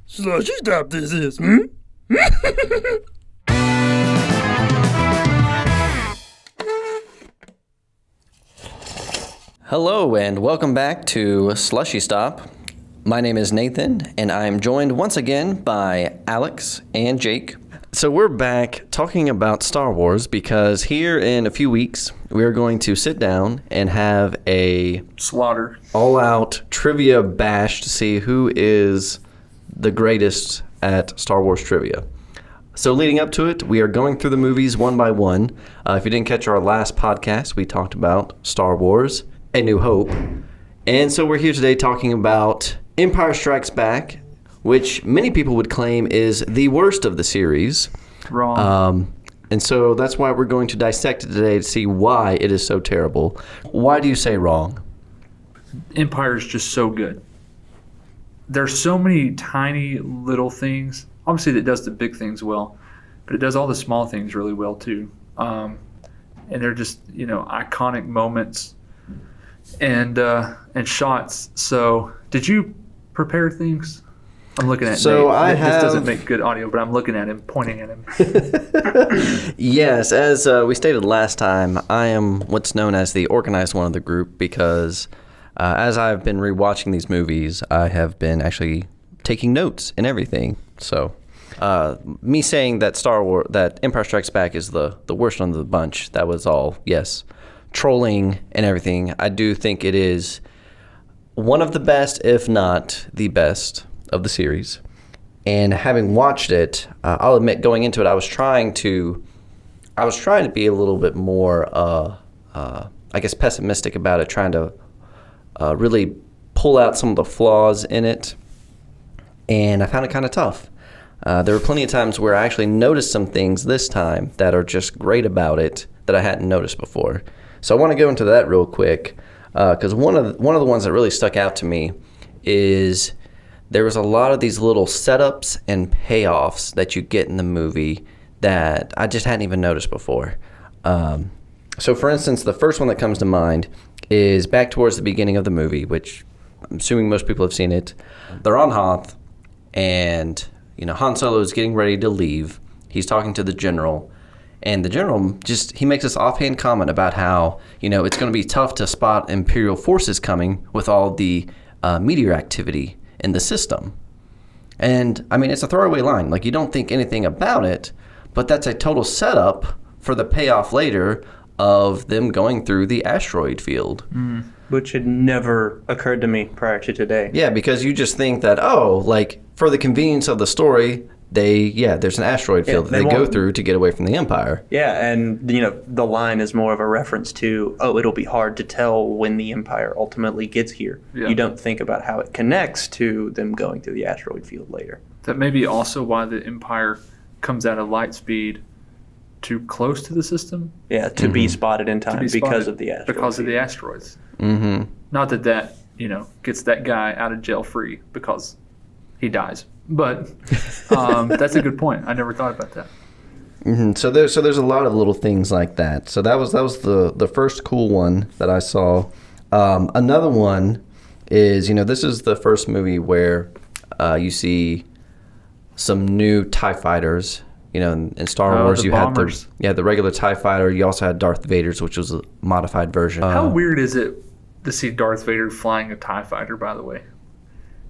Slushy Stop this is, hmm? Hello and welcome back to Slushy Stop. My name is Nathan and I'm joined once again by Alex and Jake. So we're back talking about Star Wars because here in a few weeks we are going to sit down and have a slaughter all-out trivia bash to see who is the greatest at Star Wars trivia. So leading up to it, we are going through the movies one by one. If you didn't catch our last podcast, we talked about Star Wars, A New Hope. And so we're here today talking about Empire Strikes Back, which many people would claim is the worst of the series. Wrong. And so that's why we're going to dissect it today to see why it is so terrible. Why do you say wrong? Empire is just so good. There's so many tiny little things. Obviously, it does the big things well, but it does all the small things really well too. And they're just iconic moments and shots. So, did you prepare things? I'm looking at so Nate. This doesn't make good audio, but I'm looking at him, pointing at him. Yes, as we stated last time, I am what's known as the organized one of the group because as I've been rewatching these movies, I have been actually taking notes and everything. So me saying that that Empire Strikes Back is the worst one of the bunch, that was all, yes, trolling and everything. I do think it is one of the best, if not the best, of the series. And having watched it, I'll admit, going into it, I was trying to be a little bit more, I guess, pessimistic about it, trying to really pull out some of the flaws in it. And I found it kind of tough. There were plenty of times where I actually noticed some things this time that are just great about it that I hadn't noticed before. So I want to go into that real quick because one of the ones that really stuck out to me is there was a lot of these little setups and payoffs that you get in the movie that I just hadn't even noticed before. So for instance, the first one that comes to mind is back towards the beginning of the movie, which I'm assuming most people have seen it. They're on Hoth, and Han Solo is getting ready to leave. He's talking to the general, and the general he makes this offhand comment about how it's going to be tough to spot Imperial forces coming with all the meteor activity in the system. And I mean, it's a throwaway line. Like, you don't think anything about it, but that's a total setup for the payoff later of them going through the asteroid field. Which had never occurred to me prior to today. Yeah, because you just think that, for the convenience of the story, there's an asteroid field that they go through to get away from the Empire. Yeah, and the line is more of a reference to, it'll be hard to tell when the Empire ultimately gets here. Yeah. You don't think about how it connects to them going through the asteroid field later. That may be also why the Empire comes out of light speed too close to the system. Yeah, to be spotted in time because of the asteroids. Because of the asteroids. Mm-hmm. Not that gets that guy out of jail free because he dies. But that's a good point. I never thought about that. Mm-hmm. So there's a lot of little things like that. So that was the first cool one that I saw. Another one is this is the first movie where you see some new TIE fighters. In Star Wars, you bombers. Had the regular TIE fighter. You also had Darth Vader's, which was a modified version. How weird is it to see Darth Vader flying a TIE fighter, by the way?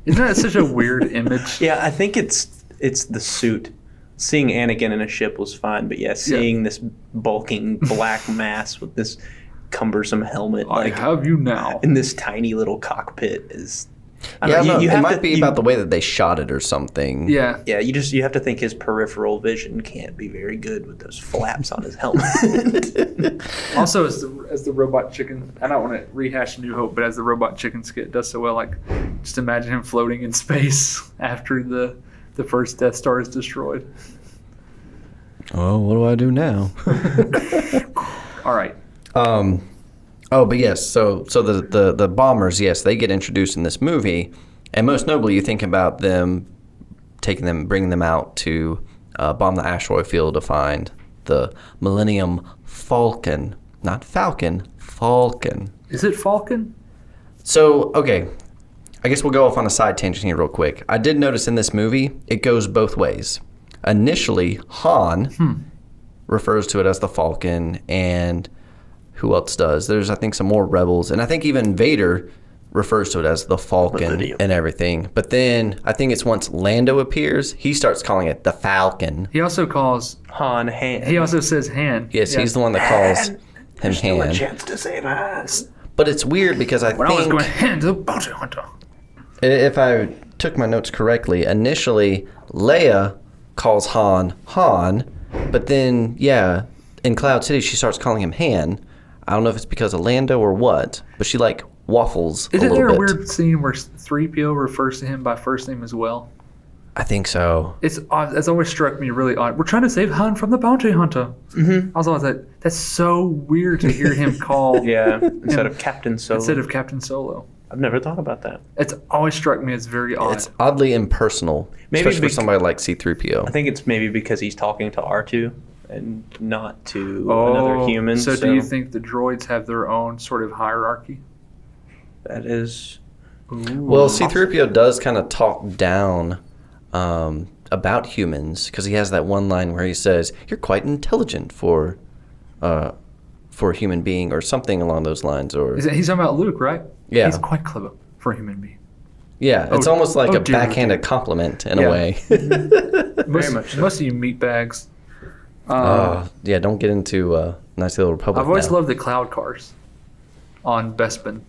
Isn't that such a weird image? Yeah, I think it's the suit. Seeing Anakin in a ship was fine, but seeing this bulking black mass with this cumbersome helmet. I have you now. In this tiny little cockpit is... it might be about the way that they shot it or something. Yeah. Yeah, you have to think his peripheral vision can't be very good with those flaps on his helmet. Also, as the robot chicken, I don't want to rehash New Hope, but as the robot chicken skit does so well, just imagine him floating in space after the first Death Star is destroyed. Oh, what do I do now? All right. But yes, so the bombers, yes, they get introduced in this movie, and most notably, you think about them bringing them out to bomb the asteroid field to find the Millennium Falcon, not Falcon, Falcon. Is it Falcon? So, okay, I guess we'll go off on a side tangent here real quick. I did notice in this movie, it goes both ways. Initially, Han refers to it as the Falcon, and who else does? There's, I think, some more rebels, and I think even Vader refers to it as the Falcon and everything. But then I think it's once Lando appears, he starts calling it the Falcon. He also calls Han Han. He also says Han. Yes, he's the one that calls him There's still a Han. chance to save us. But it's weird because I When I was think going Han to the bounty hunter. if I took my notes correctly, initially Leia calls Han Han, but then in Cloud City she starts calling him Han. I don't know if it's because of Lando or what, but she like waffles a Isn't little there a bit. weird scene where 3PO refers to him by first name as well? I think so. It's odd. It's always struck me really odd. We're trying to save Han from the bounty hunter. I was always like, that's so weird to hear him called instead of Captain Solo. instead of Captain Solo. I've never thought about that. It's always struck me as very odd. It's oddly impersonal, Maybe especially for somebody like C-3PO. I think it's maybe because he's talking to R2 and not to another human. So do you think the droids have their own sort of hierarchy? that is? Well, C-3PO does kind of talk down about humans because he has that one line where he says, "You're quite intelligent for a human being," or something along those lines. Or He's talking about Luke, right? Yeah. He's quite clever for a human being. yeah, it's almost like a dear, backhanded compliment in Yeah. a way. Most, much so. most of you meatbags. Yeah, don't get into Nice Little Republic. I've always now. loved the cloud cars on Bespin.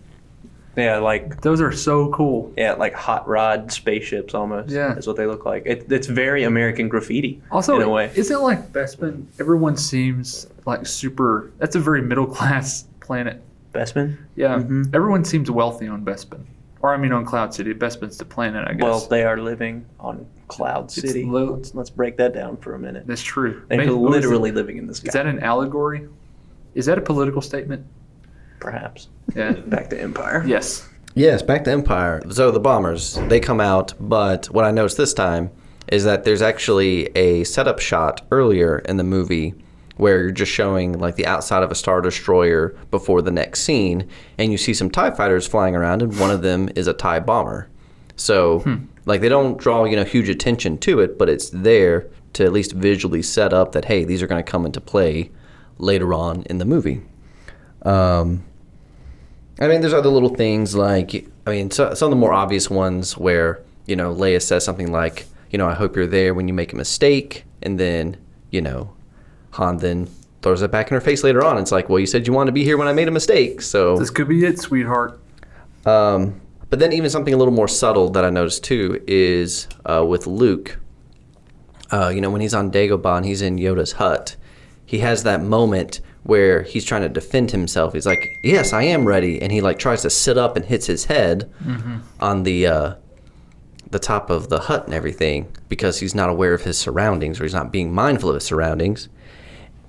Yeah, like Those are so cool. like hot rod spaceships almost. Yeah. That's what they look like. It's very American graffiti. Also, in a way. isn't like Bespin, everyone seems like super, that's a very middle class planet. Bespin? Yeah. Mhm. Everyone seems wealthy on Bespin. Or I mean on Cloud City. Bespin's the planet, I guess. Well, they are living on Cloud City. Let's break that down for a minute. That's true. They're Maybe- literally living in the sky. Is that an allegory? Is that a political statement? Perhaps. Yeah. Back to Empire. Yes. Yes, back to Empire. So the bombers, they come out, but what I noticed this time is that there's actually a setup shot earlier in the movie where you're just showing like the outside of a Star Destroyer before the next scene, and you see some TIE fighters flying around, and one of them is a TIE bomber. So, like, they don't draw, huge attention to it, but it's there to at least visually set up that, hey, these are going to come into play later on in the movie. I mean, there's other little things like, some of the more obvious ones where, Leia says something like, I hope you're there when you make a mistake. And then, Han then throws it back in her face later on. It's like, well, you said you wanted to be here when I made a mistake. So, This could be it, sweetheart. but then even something a little more subtle that I noticed too is with Luke, when he's on Dagobah and he's in Yoda's hut, he has that moment where he's trying to defend himself. He's like, yes, I am ready. And he like tries to sit up and hits his head on the top of the hut and everything because he's not aware of his surroundings or he's not being mindful of his surroundings.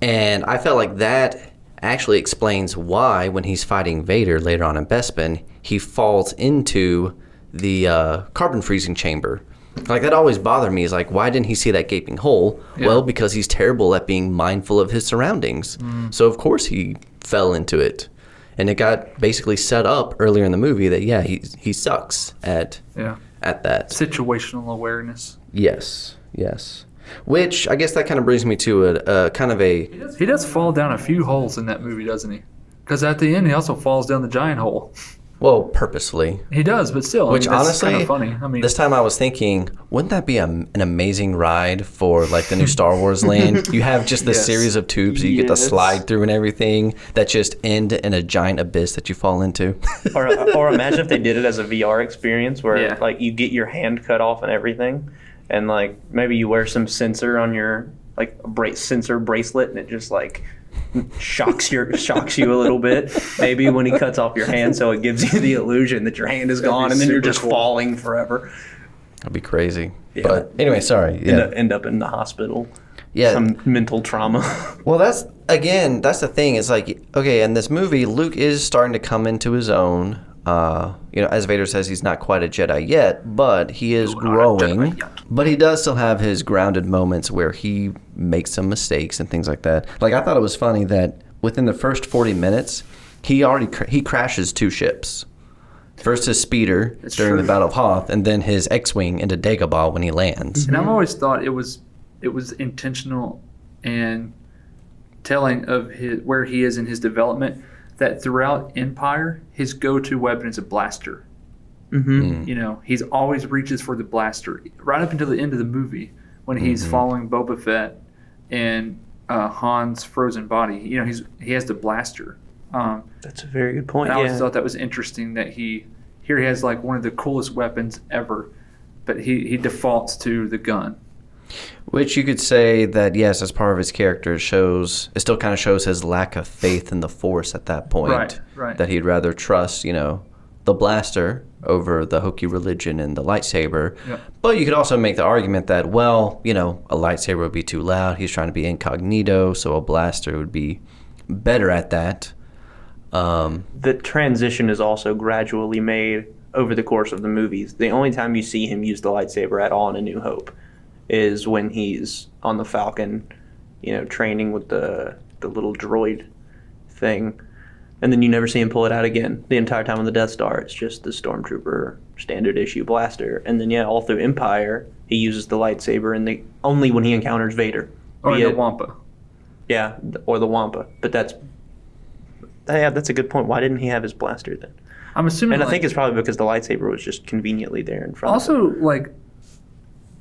And I felt like that actually explains why when he's fighting Vader later on in Bespin, he falls into the carbon freezing chamber. Like, that always bothered me. Is like, why didn't he see that gaping hole? Yeah. Well, because he's terrible at being mindful of his surroundings. So, of course, he fell into it. And it got basically set up earlier in the movie that, yeah, he sucks at that. Situational awareness. Yes. Which, I guess that kind of brings me to a kind of a... He does fall down a few holes in that movie, doesn't he? Because at the end, he also falls down the giant hole. Well, purposefully. He does, but still, Which, that's honestly, kind of funny. I mean, this time I was thinking, wouldn't that be an amazing ride for like the new Star Wars land? You have just this Yes. series of tubes that you get to slide through and everything that just end in a giant abyss that you fall into. or imagine if they did it as a VR experience where Yeah. like you get your hand cut off and everything, and like maybe you wear some sensor on your like sensor bracelet, and it just like shocks you a little bit. Maybe when he cuts off your hand, so it gives you the illusion that your hand is gone, and then you're super just cool. falling forever. That'd be crazy. Yeah. But anyway, sorry. Yeah. End up in the hospital. Yeah. Some mental trauma. Well, that's the thing. It's like, okay, in this movie, Luke is starting to come into his own. As Vader says, he's not quite a Jedi yet, but he is growing. But he does still have his grounded moments where he makes some mistakes and things like that. Like, I thought it was funny that within the first 40 minutes, he crashes 2 ships. First his speeder That's during true. the Battle of Hoth, and then his X-wing into Dagobah when he lands. And I've always thought it was intentional and telling of where he is in his development, that throughout Empire, his go-to weapon is a blaster. Mm-hmm. You know, he's always reaches for the blaster right up until the end of the movie when he's following Boba Fett and Han's frozen body. You know, he has the blaster. That's a very good point. And I always Yeah. thought that was interesting that he has like one of the coolest weapons ever, but he defaults to the gun. Which you could say that, yes, as part of his character, it still kind of shows his lack of faith in the Force at that point. Right. That he'd rather trust, the blaster over the hokey religion and the lightsaber. Yep. But you could also make the argument that, well, a lightsaber would be too loud. He's trying to be incognito, so a blaster would be better at that. The transition is also gradually made over the course of the movies. The only time you see him use the lightsaber at all in A New Hope is when he's on the Falcon, training with the little droid thing. And then you never see him pull it out again. The entire time on the Death Star, it's just the Stormtrooper standard issue blaster. And then, all through Empire, he uses the lightsaber only when he encounters Vader. Or Be the it- Wampa. Yeah, or the Wampa. But that's a good point. Why didn't he have his blaster then? I'm assuming. And I think it's probably because the lightsaber was just conveniently there in front of him. also like.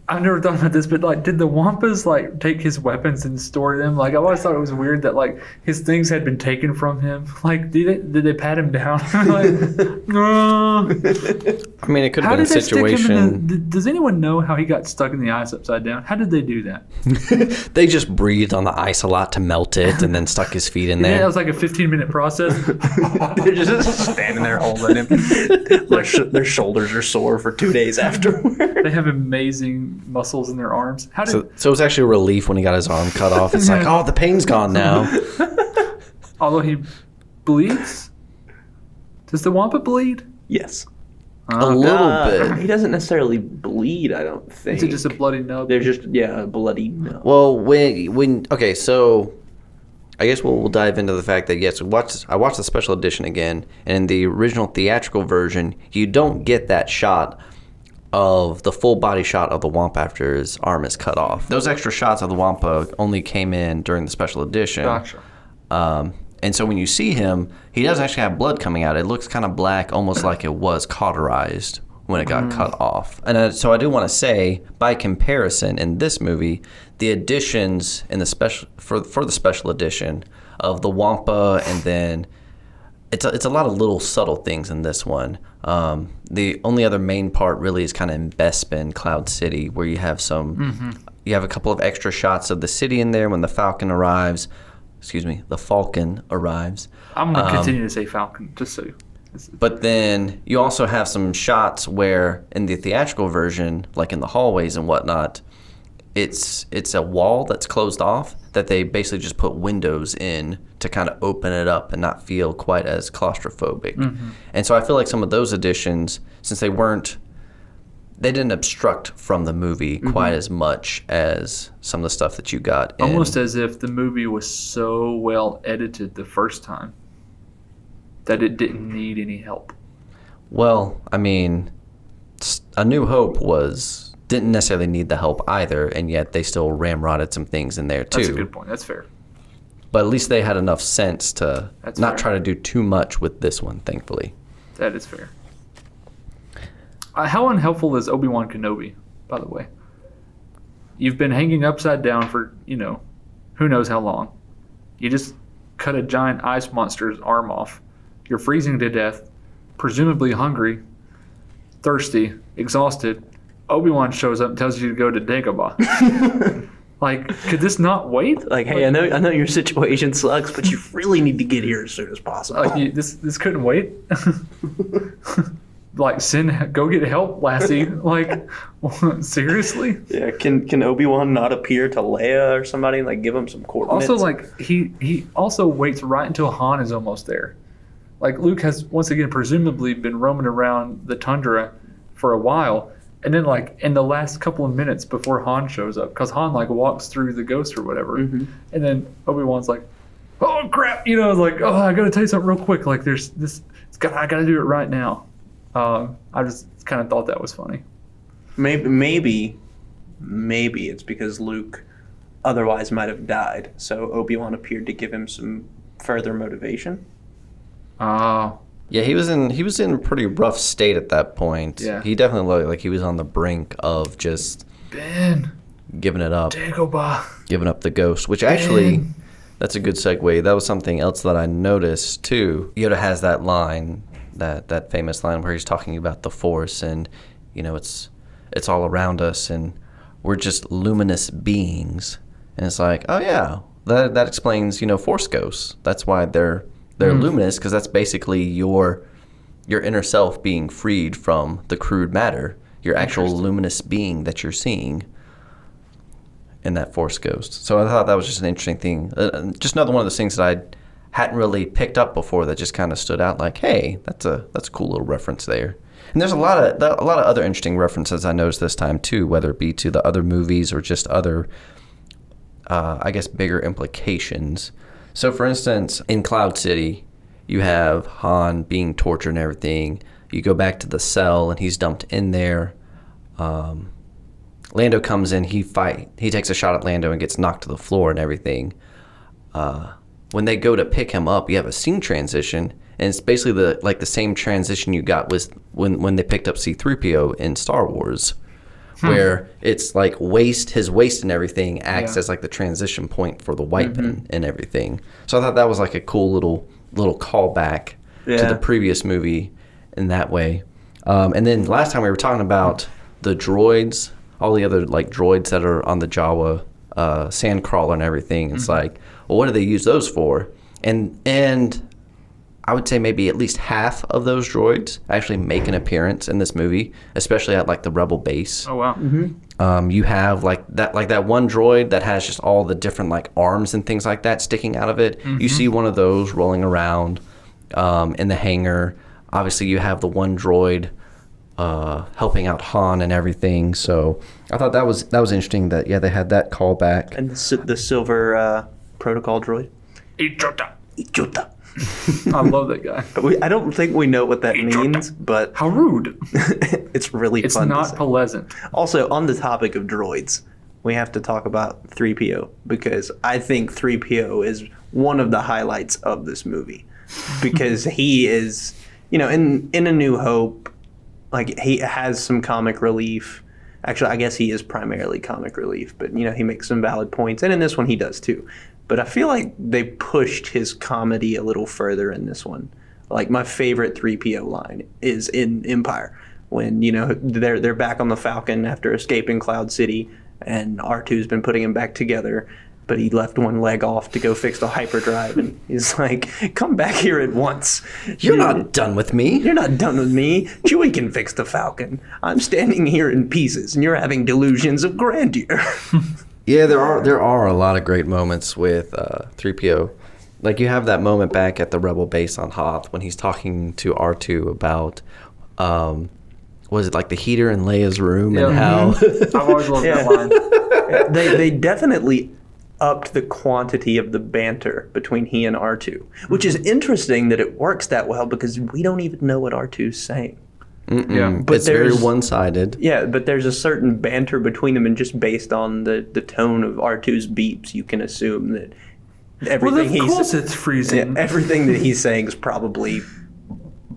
I've never thought about this, but like, did the Wampas like take his weapons and store them? Like, I've always thought it was weird that like his things had been taken from him. Like, did they pat him down? Like, no. I mean, it could How have been did a they stick him in situation. does anyone know how he got stuck in the ice upside down? How did they do that? They just breathed on the ice a lot to melt it and then stuck his feet in Yeah, that there. was like a 15-minute process. They're just standing there holding him. Their shoulders are sore for 2 days afterward. They have amazing muscles in their arms. How did So it was actually a relief when he got his arm cut off. It's like, oh, the pain's gone now. although he bleeds? Does the Wampa bleed? Yes. A little bit. He doesn't necessarily bleed, I don't think. Is it just a bloody nub? There's just, a bloody nub. Well, okay, so I guess we'll dive into the fact that, yes, I watched the special edition again, and in the original theatrical version, you don't get that shot of the full body shot of the Wampa after his arm is cut off. Those extra shots of the Wampa only came in during the special edition. Gotcha. And so when you see him, he doesn't actually have blood coming out. It looks kind of black, almost like it was cauterized when it got cut off. And so I do want to say, by comparison, in this movie, the additions in the special for the special edition of the Wampa, and then it's a lot of little subtle things in this one. The only other main part really is kind of in Bespin, Cloud City, where you have you have a couple of extra shots of the city in there when the Falcon arrives. The Falcon arrives. I'm going to continue to say Falcon, just so. But then you also have some shots where in the theatrical version, like in the hallways and whatnot, it's a wall that's closed off that they basically just put windows in to kind of open it up and not feel quite as claustrophobic. And so I feel like some of those additions, since they didn't obstruct from the movie quite as much as some of the stuff that you got in. Almost as if the movie was so well edited the first time that it didn't need any help. Well, I mean, A New Hope didn't necessarily need the help either, and yet they still ramrodded some things in there too. That's a good point. That's fair. But at least they had enough sense to That's not fair. try to do too much with this one, thankfully. That is fair. How unhelpful is Obi-Wan Kenobi, by the way? You've been hanging upside down for, who knows how long. You just cut a giant ice monster's arm off. You're freezing to death, presumably hungry, thirsty, exhausted. Obi-Wan shows up and tells you to go to Dagobah. Like, could this not wait? Like, hey, I know your situation sucks, but you really need to get here as soon as possible. Like, this couldn't wait? Like, go get help, lassie. Like, seriously? Yeah, can Obi-Wan not appear to Leia or somebody and like give him some coordinates? Also, like, he also waits right until Han is almost there. Like, Luke has once again presumably been roaming around the tundra for a while, and then like in the last couple of minutes before Han shows up, because Han like walks through the ghost or whatever, and then Obi-Wan's like, "Oh crap!" Like, "Oh, I gotta tell you something real quick. Like, there's this. I gotta do it right now." I just kind of thought that was funny. Maybe it's because Luke otherwise might have died, so Obi-Wan appeared to give him some further motivation. Oh. Yeah, he was in a pretty rough state at that point. Yeah. He definitely looked like he was on the brink of just Ben. giving it up. Dagobah. Giving up the ghost, which actually, that's a good segue. That was something else that I noticed too. Yoda has that line, that famous line where he's talking about the Force, and it's all around us, and we're just luminous beings. And it's like, oh yeah, that explains Force ghosts. That's why they're luminous, because that's basically your inner self being freed from the crude matter, your actual luminous being that you're seeing in that Force ghost. So I thought that was just an interesting thing. Just another one of those things that I hadn't really picked up before that just kind of stood out. Like, hey, that's a cool little reference there. And there's a lot of other interesting references I noticed this time too, whether it be to the other movies or just other, I guess, bigger implications. So, for instance, in Cloud City, you have Han being tortured and everything. You go back to the cell, and he's dumped in there. Lando comes in. He takes a shot at Lando and gets knocked to the floor and everything. When they go to pick him up, you have a scene transition, and it's basically the same transition you got with when they picked up C-3PO in Star Wars. Where it's like his waist and everything acts as like the transition point for the weapon and everything. So I thought that was like a cool little callback to the previous movie in that way. And then last time we were talking about the droids, all the other like droids that are on the Jawa sandcrawler and everything. It's like, well, what do they use those for? And I would say maybe at least half of those droids actually make an appearance in this movie, especially at like the Rebel base. Oh wow! You have like that one droid that has just all the different like arms and things like that sticking out of it. You see one of those rolling around in the hangar. Obviously, you have the one droid helping out Han and everything. So I thought that was interesting. That they had that callback. And the silver protocol droid. Ichota. I love that guy. I don't think we know what that means, but How rude. it's really It's fun to not say. pleasant. Also, on the topic of droids, we have to talk about 3PO, because I think 3PO is one of the highlights of this movie. Because he is, in A New Hope, like, he has some comic relief. Actually, I guess he is primarily comic relief, but, he makes some valid points. And in this one, he does too. But I feel like they pushed his comedy a little further in this one. Like, my favorite 3PO line is in Empire, when, they're back on the Falcon after escaping Cloud City, and R2's been putting him back together, but he left one leg off to go fix the hyperdrive, and he's like, come back here at once. You're not done with me. You're not done with me. Chewie can fix the Falcon. I'm standing here in pieces, and you're having delusions of grandeur. Yeah, there are a lot of great moments with 3PO. Like, you have that moment back at the Rebel base on Hoth when he's talking to R2 about, was it like the heater in Leia's room and how... I've always loved that line. They definitely upped the quantity of the banter between he and R2, which is interesting that it works that well, because we don't even know what R2's saying. Yeah, but it's very one-sided. Yeah, but there's a certain banter between them, and just based on the tone of R2's beeps, you can assume that everything it's freezing. everything that he's saying is probably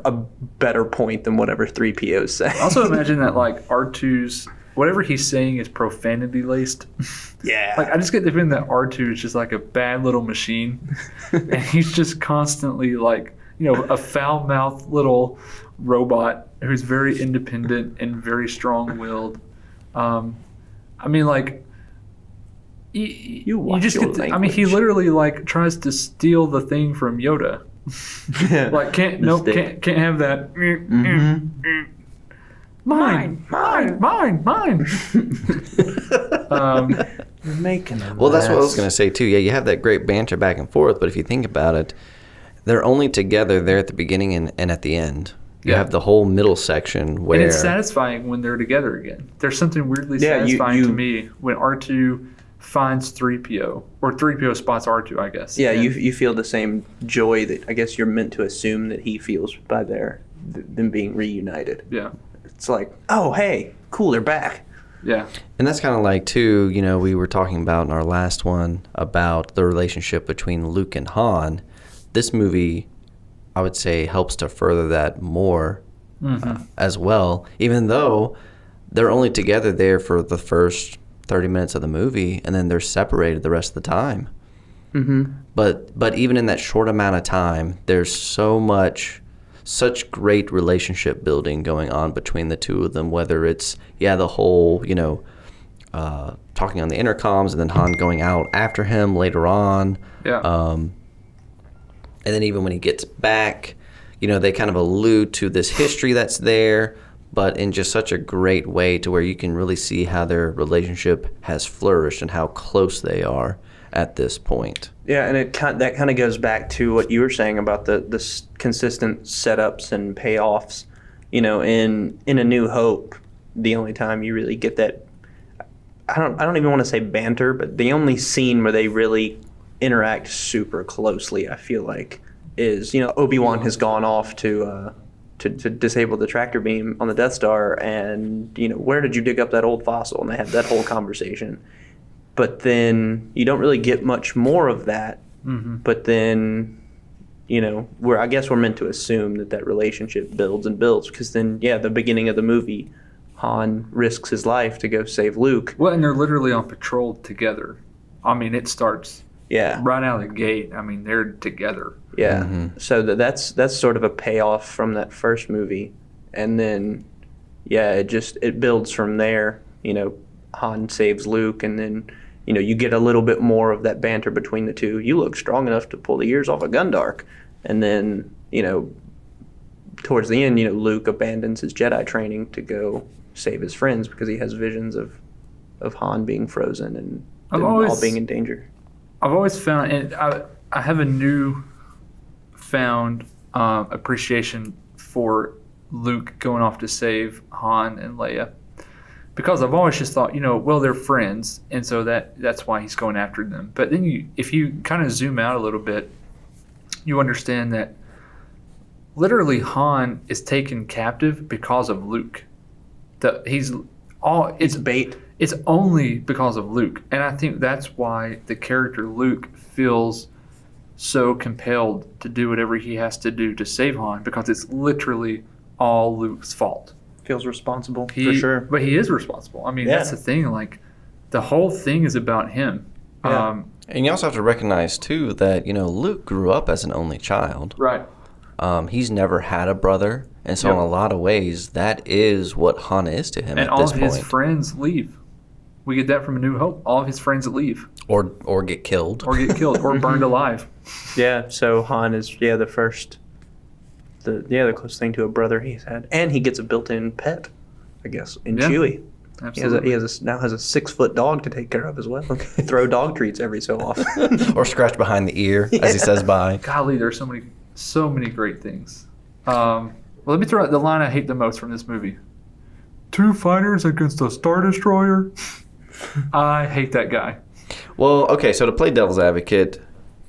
a better point than whatever 3PO is saying. Also imagine that like R2's whatever he's saying is profanity laced. Yeah. Like, I just get the feeling that R2 is just like a bad little machine, and he's just constantly like, a foul-mouthed little robot who's very independent and very strong-willed. I mean, like, you just get to, I mean, he literally like tries to steal the thing from Yoda. Like, can't have that. Mine. You're making a Well, that's what I was mess. going to say, too. Yeah, you have that great banter back and forth, but if you think about it, they're only together there at the beginning and at the end. You have the whole middle section where... And it's satisfying when they're together again. There's something weirdly satisfying to me when R2 finds 3PO, or 3PO spots R2, I guess. Yeah, you feel the same joy that I guess you're meant to assume that he feels by their them being reunited. Yeah. It's like, oh, hey, cool, they're back. Yeah. And that's kind of like, too, you know, we were talking about in our last one about the relationship between Luke and Han. This movie, I would say, helps to further that more as well, even though they're only together there for the first 30 minutes of the movie, and then they're separated the rest of the time. Mm-hmm. But even in that short amount of time, there's such great relationship building going on between the two of them, whether it's, the whole, you know, talking on the intercoms and then Han going out after him later on. Yeah. And then even when he gets back, you know, they kind of allude to this history that's there, but in just such a great way to where you can really see how their relationship has flourished and how close they are at this point. Yeah, and that kind of goes back to what you were saying about the consistent setups and payoffs. You know, in A New Hope, the only time you really get that, I don't even want to say banter, but the only scene where they really interact super closely, I feel like, is, you know, Obi-Wan has gone off to disable the tractor beam on the Death Star, and, you know, where did you dig up that old fossil? And they have that whole conversation. But then you don't really get much more of that. Mm-hmm. But then, you know, I guess we're meant to assume that relationship builds and builds, because then, the beginning of the movie, Han risks his life to go save Luke. Well, and they're literally on patrol together. I mean, it starts right out of the gate. I mean, they're together. Yeah. Mm-hmm. So that's sort of a payoff from that first movie. And then, it builds from there. You know, Han saves Luke, and then, you know, you get a little bit more of that banter between the two. You look strong enough to pull the ears off of Gundark. And then, you know, towards the end, you know, Luke abandons his Jedi training to go save his friends because he has visions of Han being frozen and them all being in danger. I've always found, and I have a new found appreciation for Luke going off to save Han and Leia, because I've always just thought, you know, well, they're friends, and so that's why he's going after them. But then if you kind of zoom out a little bit, you understand that literally Han is taken captive because of Luke. It's bait. It's only because of Luke, and I think that's why the character Luke feels so compelled to do whatever he has to do to save Han, because it's literally all Luke's fault. Feels responsible, for sure. But he is responsible. I mean, that's the thing. Like, the whole thing is about him. Yeah. And you also have to recognize, too, that, you know, Luke grew up as an only child. Right. He's never had a brother. And so in a lot of ways, that is what Han is to him at this point. And all of his friends leave. We get that from A New Hope. All of his friends leave. Or get killed. Or get killed. Or burned alive. Yeah, so Han is, the first... the closest thing to a brother he's had, and he gets a built-in pet, I guess, in Chewie. Absolutely. He now has a 6-foot dog to take care of as well. Throw dog treats every so often, or scratch behind the ear as he says bye. Golly, there's so many great things. Well, let me throw out the line I hate the most from this movie: 2 fighters against a Star Destroyer. I hate that guy. Well, okay, so to play devil's advocate,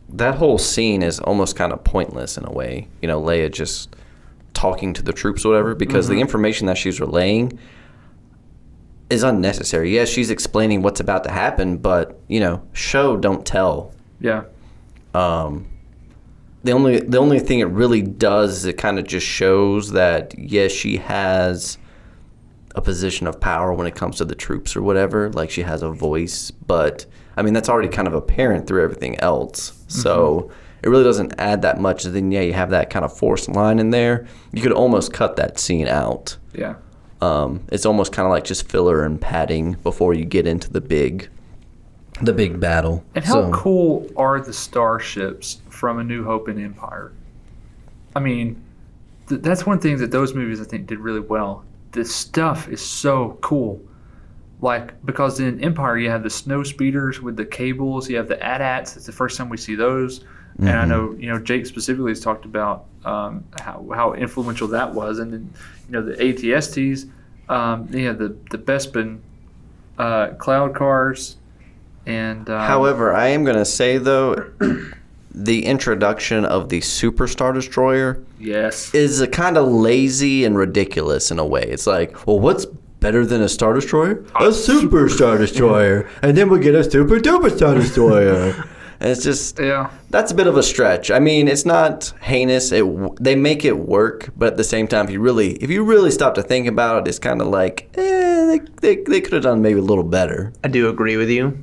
that whole scene is almost kind of pointless in a way. You know, Leia just talking to the troops or whatever, because the information that she's relaying is unnecessary. Yes, she's explaining what's about to happen, but, you know, show, don't tell. Yeah. The only thing it really does is it kind of just shows that, yes, she has a position of power when it comes to the troops or whatever. Like, she has a voice, but I mean, that's already kind of apparent through everything else. So it really doesn't add that much. Then, you have that kind of forced line in there. You could almost cut that scene out. Yeah. It's almost kind of like just filler and padding before you get into the big battle. And how cool are the starships from A New Hope and Empire? I mean, that's one thing that those movies, I think, did really well. The stuff is so cool. Like, because in Empire you have the snow speeders with the cables, you have the AT-ATs. It's the first time we see those. And I know, you know, Jake specifically has talked about how influential that was. And then, you know, the ATSTs, the Bespin cloud cars. And however, I am going to say, though, the introduction of the Super Star Destroyer Yes. is a kind of lazy and ridiculous in a way. It's like, well, what's better than a Star Destroyer? A Super Star Destroyer. And then we get a Super Duper Star Destroyer. And it's just, that's a bit of a stretch. I mean, it's not heinous. They make it work, but at the same time, if you really stop to think about it, it's kind of like, they could have done maybe a little better. I do agree with you,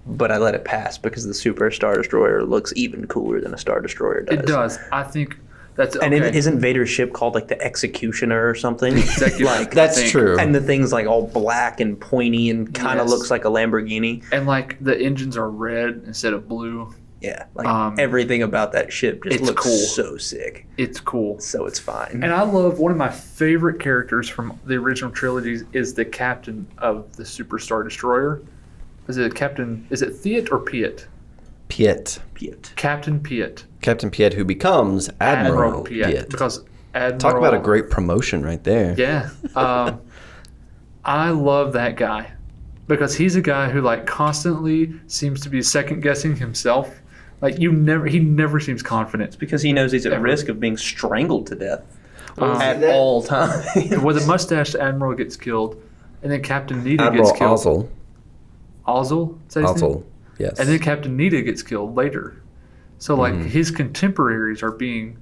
but I let it pass because the Super Star Destroyer looks even cooler than a Star Destroyer does. It does. I think that's okay. And isn't Vader's ship called like the Executioner or something? Like, that's true. And the thing's like all black and pointy and kind of looks like a Lamborghini. And like the engines are red instead of blue. Yeah, like everything about that ship just looks cool. so sick. It's cool. So it's fine. And I love one of my favorite characters from the original trilogies is the captain of the Super Star Destroyer. Is it Theot or Piet? Piet. Captain Piet. Captain Piet, who becomes Admiral Piet. Because Admiral... Talk about a great promotion right there. Yeah. I love that guy because he's a guy who like constantly seems to be second guessing himself. Like he never seems confident. It's because he knows he's at risk of being strangled to death at all times. Where the mustached Admiral gets killed, and then Captain Nita Admiral gets killed. Ozzel. Ozzel? Is that his name? Ozzel, yes. And then Captain Nita gets killed later. So like his contemporaries are being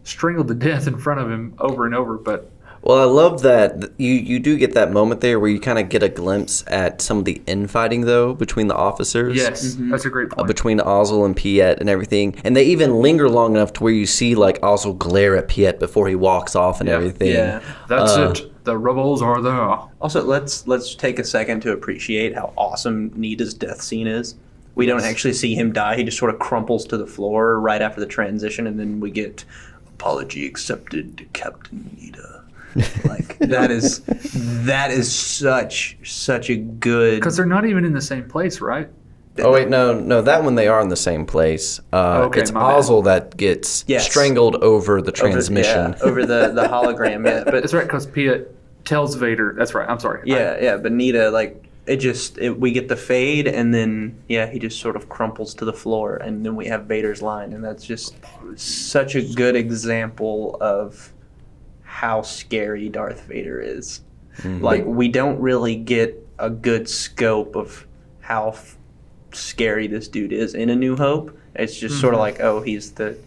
strangled to death in front of him over and over. But well, I love that you do get that moment there where you kind of get a glimpse at some of the infighting though between the officers. yes, that's a great point. Between Ozzel and Piet and everything, and they even linger long enough to where you see like Ozzel glare at Piet before he walks off and everything. Yeah, that's it. The rebels are there. Also, let's take a second to appreciate how awesome Nita's death scene is. We don't actually see him die. He just sort of crumples to the floor right after the transition, and then we get apology accepted to Captain Nita. Like that is such a good, Because they're not even in the same place, right? Oh wait, no, that one they are in the same place. Okay, it's my bad. Ozzel that gets strangled over the transmission. over the hologram. Yeah, but That's right, because Piet tells Vader. That's right. I'm sorry. but Nita, like we get the fade, and then he just sort of crumples to the floor, and then we have Vader's line, and that's just such a good example of how scary Darth Vader is. Mm-hmm. Like we don't really get a good scope of how scary this dude is in A New Hope. It's just sort of like, oh, he's the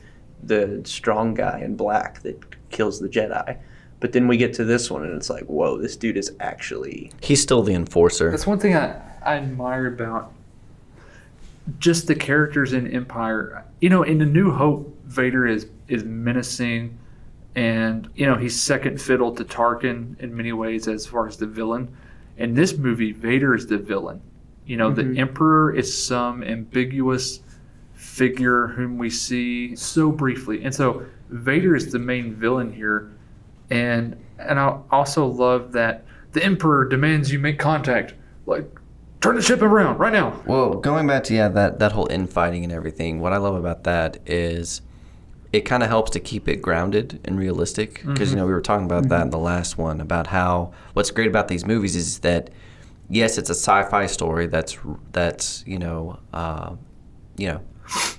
strong guy in black that kills the Jedi. But then we get to this one, and it's like, whoa, this dude is actually... He's still the enforcer. That's one thing I admire about just the characters in Empire. You know, in A New Hope, Vader is menacing, and, you know, he's second fiddle to Tarkin in many ways as far as the villain. In this movie, Vader is the villain. You know, the Emperor is some ambiguous figure whom we see so briefly. And so Vader is the main villain here. And I also love that the Emperor demands you make contact. Like, turn the ship around right now. Well, going back to that whole infighting and everything, what I love about that is it kind of helps to keep it grounded and realistic. Because, you know, we were talking about that in the last one, about how what's great about these movies is that, yes, it's a sci-fi story that's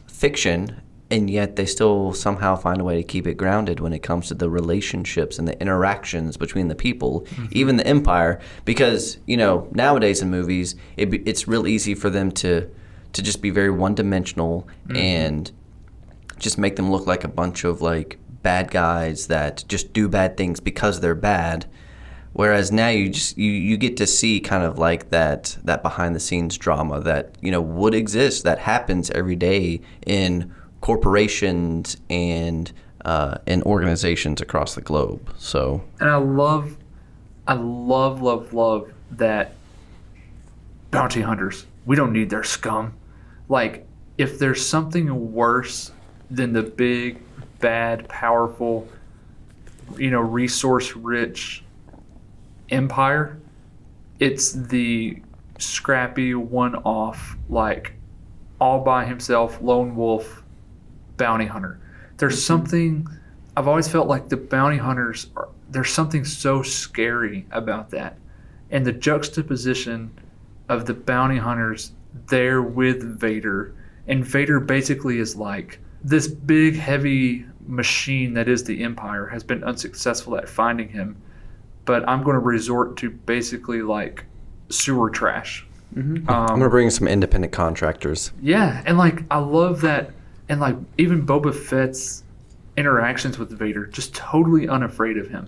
fiction, and yet they still somehow find a way to keep it grounded when it comes to the relationships and the interactions between the people, even the Empire. Because, you know, nowadays in movies, it's real easy for them to just be very one-dimensional and just make them look like a bunch of, like, bad guys that just do bad things because they're bad. Whereas now you get to see kind of like that behind the scenes drama that, you know, would exist, that happens every day in corporations and organizations across the globe. So, and I love that bounty hunters, we don't need their scum. Like, if there's something worse than the big, bad, powerful, you know, resource-rich Empire, it's the scrappy one-off, like, all by himself, lone wolf bounty hunter. There's something, I've always felt like the bounty hunters, there's something so scary about that. And the juxtaposition of the bounty hunters there with Vader, and Vader basically is like this big, heavy machine that is the Empire has been unsuccessful at finding him, but I'm going to resort to basically like sewer trash. I'm going to bring some independent contractors. Yeah, and like I love that, and like even Boba Fett's interactions with Vader, just totally unafraid of him.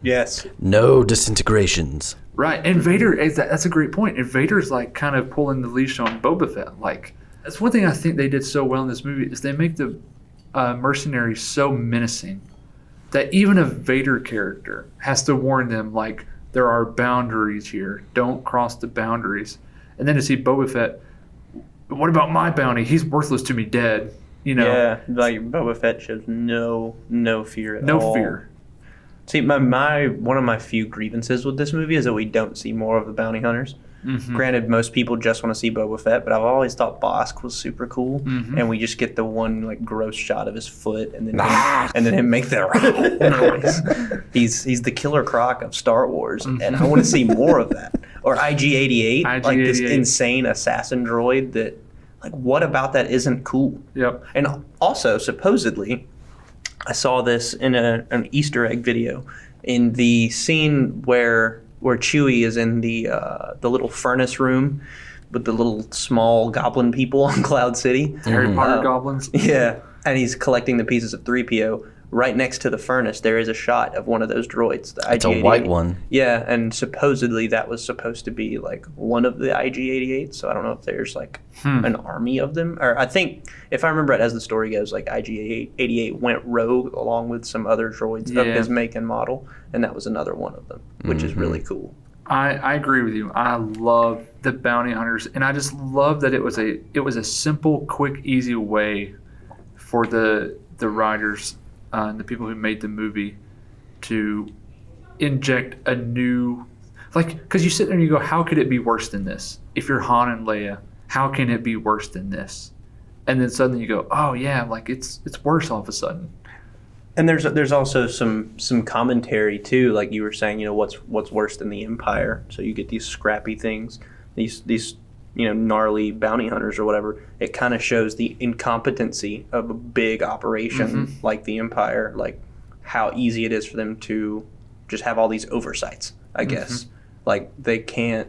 Yes. No disintegrations. Right, and Vader, that's a great point. And Vader's like kind of pulling the leash on Boba Fett. Like, that's one thing I think they did so well in this movie is they make the mercenaries so menacing that even a Vader character has to warn them, like, there are boundaries here. Don't cross the boundaries. And then to see Boba Fett, what about my bounty? He's worthless to me dead. You know? Yeah, like Boba Fett shows no fear at all. No fear. See, my one of my few grievances with this movie is that we don't see more of the bounty hunters. Mm-hmm. Granted, most people just want to see Boba Fett, but I've always thought Bosk was super cool, and we just get the one like gross shot of his foot, and then him make that noise. He's the Killer Croc of Star Wars, and I want to see more of that. Or IG-88, like this insane assassin droid that, like, what about that isn't cool? Yep. And also, supposedly, I saw this in an Easter egg video in the scene where Chewie is in the little furnace room with the little small goblin people on Cloud City. Harry Potter goblins. Yeah, and he's collecting the pieces of 3PO. Right next to the furnace, there is a shot of one of those droids. The It's a white one. Yeah, and supposedly that was supposed to be like one of the IG-88. So I don't know if there's like an army of them. Or I think, if I remember it as the story goes, like IG-88 went rogue along with some other droids of his make and model, and that was another one of them, which is really cool. I agree with you. I love the bounty hunters, and I just love that it was a simple, quick, easy way for the writers and the people who made the movie to inject a new, like, because you sit there and you go, how could it be worse than this? If you're Han and Leia, how can it be worse than this? And then suddenly you go, oh yeah, like it's worse all of a sudden. And there's also some commentary too, like you were saying, you know, what's worse than the Empire? So you get these scrappy things, these you know, gnarly bounty hunters or whatever. It kind of shows the incompetency of a big operation like the Empire, like how easy it is for them to just have all these oversights, I guess. Like they can't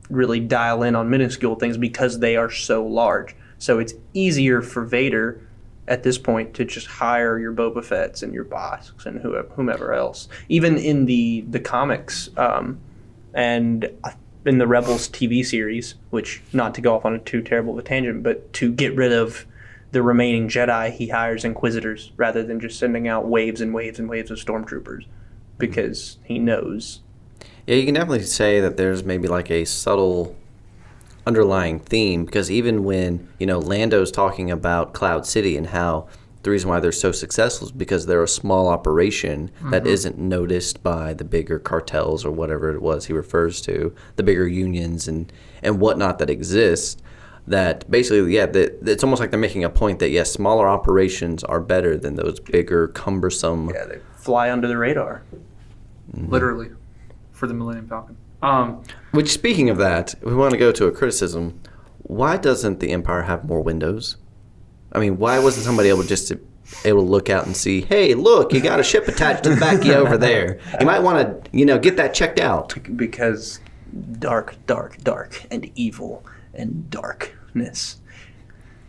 really dial in on minuscule things because they are so large. So it's easier for Vader at this point to just hire your Boba Fetts and your Bosks and whomever else. Even in the comics and in the Rebels TV series, which, not to go off on a too terrible of a tangent, but to get rid of the remaining Jedi, he hires Inquisitors rather than just sending out waves and waves and waves of Stormtroopers because he knows. Yeah, you can definitely say that there's maybe like a subtle underlying theme, because even when, you know, Lando's talking about Cloud City and how the reason why they're so successful is because they're a small operation that isn't noticed by the bigger cartels or whatever it was he refers to, the bigger unions and whatnot that exist. That basically, it's almost like they're making a point that, yes, smaller operations are better than those bigger, cumbersome. Yeah, they fly under the radar. Literally, for the Millennium Falcon. Which, speaking of that, if we want to go to a criticism, why doesn't the Empire have more windows? I mean, why wasn't somebody able to look out and see, hey, look, you got a ship attached to the back of you over there. You might want to, you know, get that checked out. Because dark, and evil, and darkness.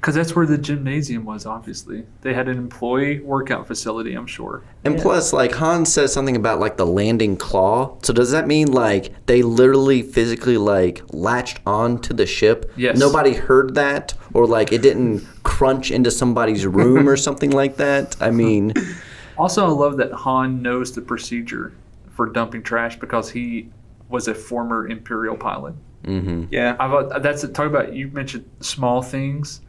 Because that's where the gymnasium was, obviously. They had an employee workout facility, I'm sure. And plus, like, Han says something about, like, the landing claw. So does that mean, like, they literally physically, like, latched onto the ship? Yes. Nobody heard that? Or, like, it didn't crunch into somebody's room or something like that? I mean... Also, I love that Han knows the procedure for dumping trash because he was a former Imperial pilot. Yeah. Talk about, you mentioned small things.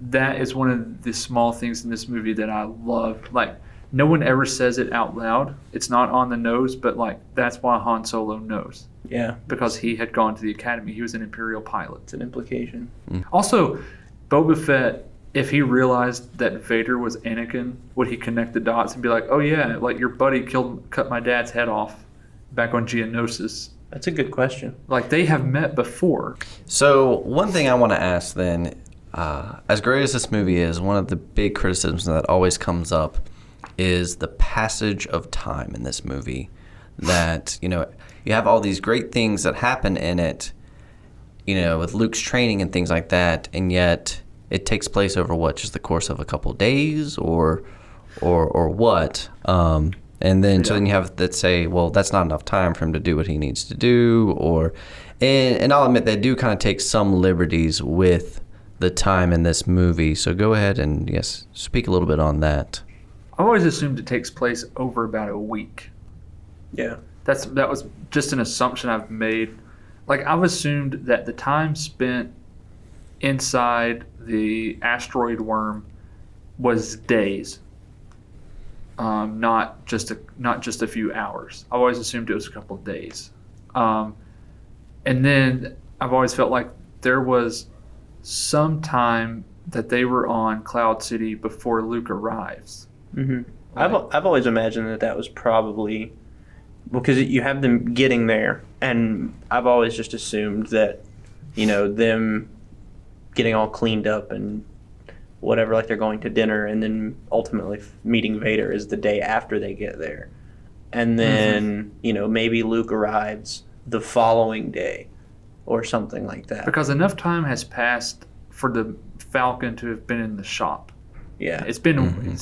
That is one of the small things in this movie that I love. Like, no one ever says it out loud. It's not on the nose, but, like, that's why Han Solo knows. Yeah. Because he had gone to the academy. He was an Imperial pilot. It's an implication. Also, Boba Fett, if he realized that Vader was Anakin, would he connect the dots and be like, oh, yeah, like, your buddy cut my dad's head off back on Geonosis? That's a good question. Like, they have met before. So, one thing I want to ask then, as great as this movie is, one of the big criticisms that always comes up is the passage of time in this movie. That, you have all these great things that happen in it, with Luke's training and things like that, and yet it takes place over what, just the course of a couple of days or what? And then so then you have that say, well, that's not enough time for him to do what he needs to do, and I'll admit they do kind of take some liberties with the time in this movie. So go ahead and speak a little bit on that. I've always assumed it takes place over about a week. Yeah. That was just an assumption I've made. Like, I've assumed that the time spent inside the asteroid worm was days, not just a few hours. I've always assumed it was a couple of days, and then I've always felt like there was some time that they were on Cloud City before Luke arrives. Mm-hmm. I've always imagined that was probably because you have them getting there, and I've always just assumed that them getting all cleaned up and whatever, like they're going to dinner, and then ultimately meeting Vader is the day after they get there, and then maybe Luke arrives the following day or something like that, because enough time has passed for the Falcon to have been in the shop. Yeah, it's been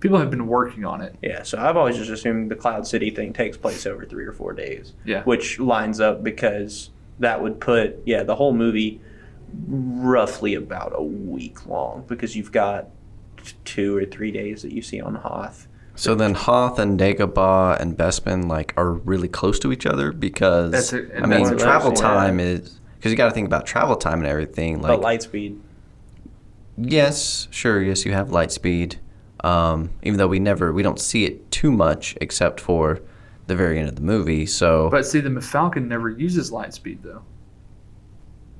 people have been working on it. Yeah, so I've always just assumed the Cloud City thing takes place over 3 or 4 days. Yeah, which lines up because that would put the whole movie roughly about a week long, because you've got 2 or 3 days that you see on Hoth. So then Hoth and Dagobah and Bespin are really close to each other, because travel time is, because you got to think about travel time and everything. But light speed. Yes, sure. Yes, you have light speed. Even though we don't see it too much except for the very end of the movie. So, but see, the Falcon never uses light speed though.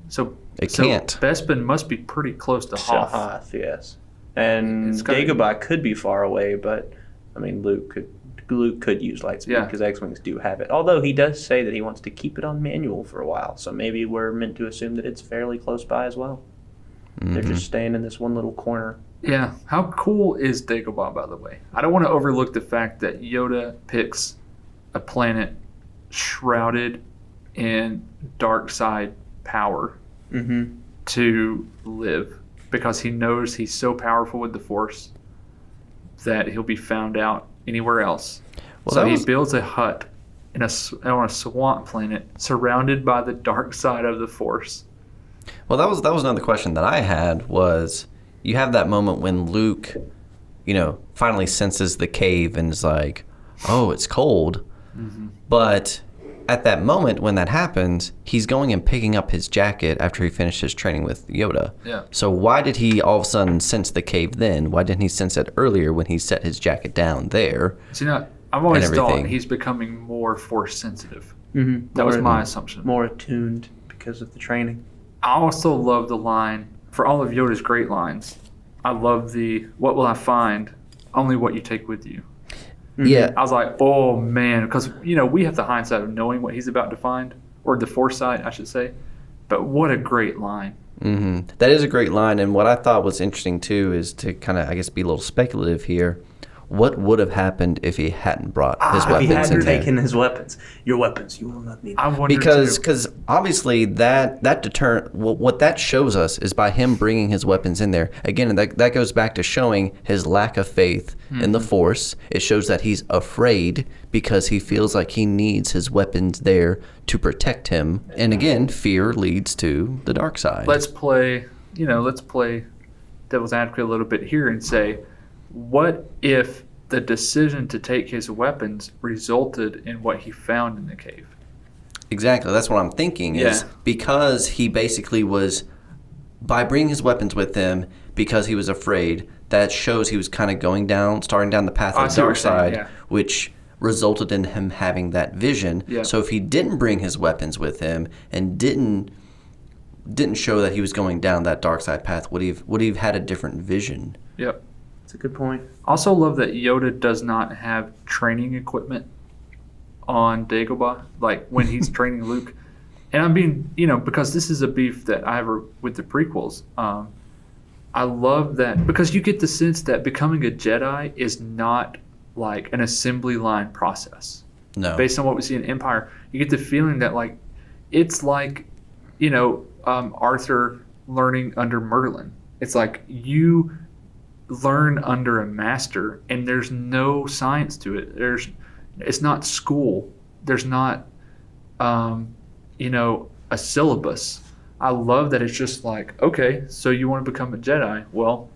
So it can't. Bespin must be pretty close to Hoth. Hoth, yes. And Dagobah could be far away, but Luke could use light speed because X-Wings do have it. Although he does say that he wants to keep it on manual for a while, so maybe we're meant to assume that it's fairly close by as well. Mm-hmm. They're just staying in this one little corner. Yeah. How cool is Dagobah, by the way? I don't want to overlook the fact that Yoda picks a planet shrouded in dark side power to live, because he knows he's so powerful with the Force that he'll be found out anywhere else. So he builds a hut on a swamp planet surrounded by the dark side of the Force. Well, that was another question that I had, was you have that moment when Luke, finally senses the cave and is like, oh, it's cold. Mm-hmm. But at that moment when that happens, he's going and picking up his jacket after he finished his training with Yoda. Yeah. So why did he all of a sudden sense the cave then? Why didn't he sense it earlier when he set his jacket down there? See, now, I've always thought he's becoming more Force sensitive. Mm-hmm. That was my assumption. More attuned because of the training. I also love the line, for all of Yoda's great lines, I love the, what will I find? Only what you take with you. Yeah. I was like, oh, man, because, we have the hindsight of knowing what he's about to find, or the foresight, I should say. But what a great line. Mm-hmm. That is a great line, and what I thought was interesting, too, is to kind of, be a little speculative here. What would have happened if he hadn't brought his weapons in there? If he hadn't taken his weapons. Your weapons, you will not need them. I wonder because obviously that deterrent, what that shows us is by him bringing his weapons in there. Again, that goes back to showing his lack of faith in the Force. It shows that he's afraid because he feels like he needs his weapons there to protect him. And again, fear leads to the dark side. Let's play devil's advocate a little bit here and say, what if the decision to take his weapons resulted in what he found in the cave? Exactly. That's what I'm thinking is because he basically was, by bringing his weapons with him, because he was afraid, that shows he was kind of starting down the path of the dark side, which resulted in him having that vision. Yeah. So if he didn't bring his weapons with him and didn't show that he was going down that dark side path, would he have had a different vision? Yep. That's a good point. I also love that Yoda does not have training equipment on Dagobah, like when he's training Luke. And I'm being, because this is a beef that I have with the prequels. I love that because you get the sense that becoming a Jedi is not like an assembly line process. No. Based on what we see in Empire, you get the feeling that like it's like, Arthur learning under Merlin. It's like you learn under a master, and there's no science to it. It's not school. There's not, a syllabus. I love that it's just like, okay, so you want to become a Jedi? Well,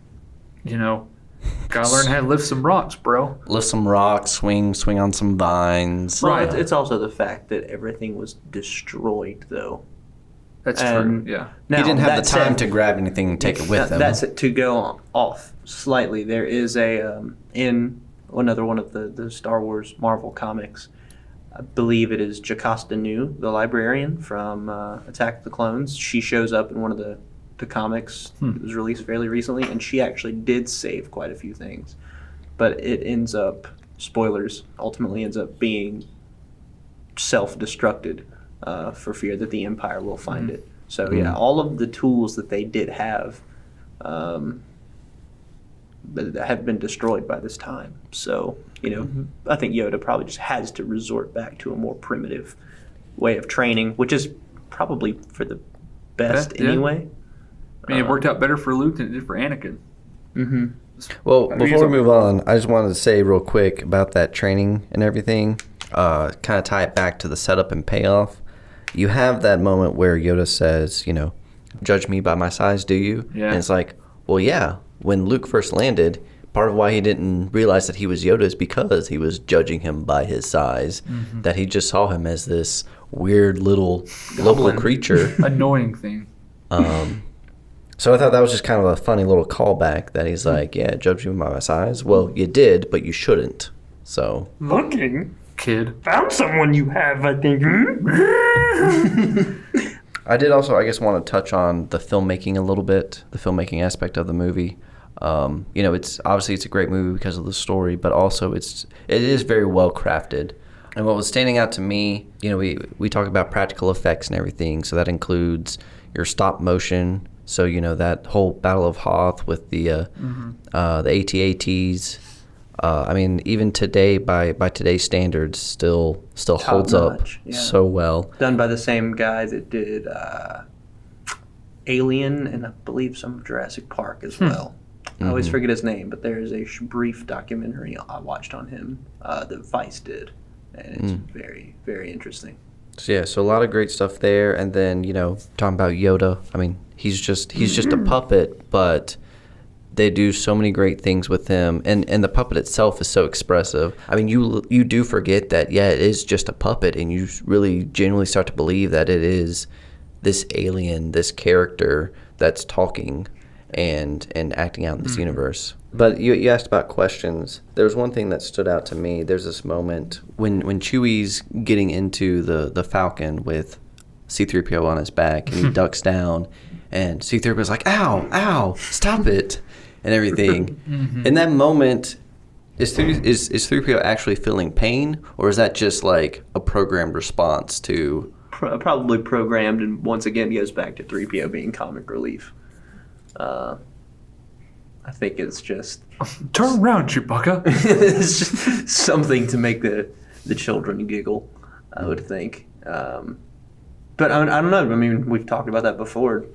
gotta learn how to lift some rocks, bro. Lift some rocks, swing on some vines. Well, it's also the fact that everything was destroyed, though. That's true. Yeah. He Now, didn't have the that time said, to grab anything and take it with him. That's it. To go off slightly, there is in another one of the Star Wars Marvel comics, I believe it is Jocasta Nu, the librarian from Attack of the Clones. She shows up in one of the comics that was released fairly recently, and she actually did save quite a few things. But it ends up, spoilers, ultimately ends up being self-destructed for fear that the Empire will find it. So yeah, all of the tools that they did have that have been destroyed by this time. So, I think Yoda probably just has to resort back to a more primitive way of training, which is probably for the best anyway. I mean, it worked out better for Luke than it did for Anakin. Mm-hmm. Well, before we move on, I just wanted to say real quick about that training and everything, kind of tie it back to the setup and payoff. You have that moment where Yoda says, judge me by my size, do you? Yeah. And it's like, well, yeah. When Luke first landed, part of why he didn't realize that he was Yoda is because he was judging him by his size, that he just saw him as this weird little local creature. Annoying thing. So I thought that was just kind of a funny little callback that he's like, yeah, judge me by my size. Well, you did, but you shouldn't. So. Looking. Kid. Found someone you have, I think. I did also, I guess, want to touch on the filmmaking a little bit, the filmmaking aspect of the movie. It's obviously it's a great movie because of the story, but also it is very well crafted. And what was standing out to me, we talk about practical effects and everything, so that includes your stop motion. So that whole Battle of Hoth with the AT-ATs. Even today, by today's standards, still holds up so well. Done by the same guy that did Alien and I believe some of Jurassic Park as well. I always forget his name, but there is a brief documentary I watched on him that Vice did, and it's very, very interesting. So a lot of great stuff there. And then talking about Yoda, he's just a puppet, but they do so many great things with him, and the puppet itself is so expressive. You do forget that, it is just a puppet, and you really genuinely start to believe that it is this alien, this character that's talking and acting out in this universe. But you asked about questions. There's one thing that stood out to me. There's this moment when Chewie's getting into the Falcon with C-3PO on his back, and he ducks down, and C-3PO's like, ow, stop it. And everything. In that moment, is 3PO actually feeling pain, or is that just like a programmed response to? Probably programmed, and once again goes back to 3PO being comic relief. I think it's just turn around, Chewbacca. It's just something to make the children giggle, I would think. But I don't know. We've talked about that before.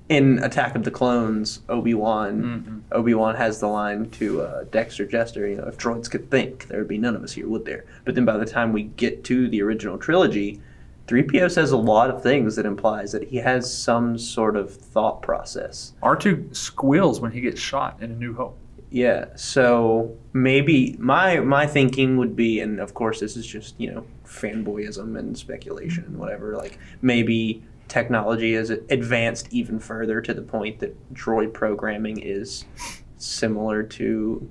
In Attack of the Clones, Obi-Wan has the line to Dexter Jester, if droids could think, there would be none of us here, would there? But then by the time we get to the original trilogy, 3PO says a lot of things that implies that he has some sort of thought process. R2 squeals when he gets shot in A New Hope. Yeah, so maybe my thinking would be, and of course this is just, fanboyism and speculation and whatever, like maybe technology has advanced even further to the point that droid programming is similar to,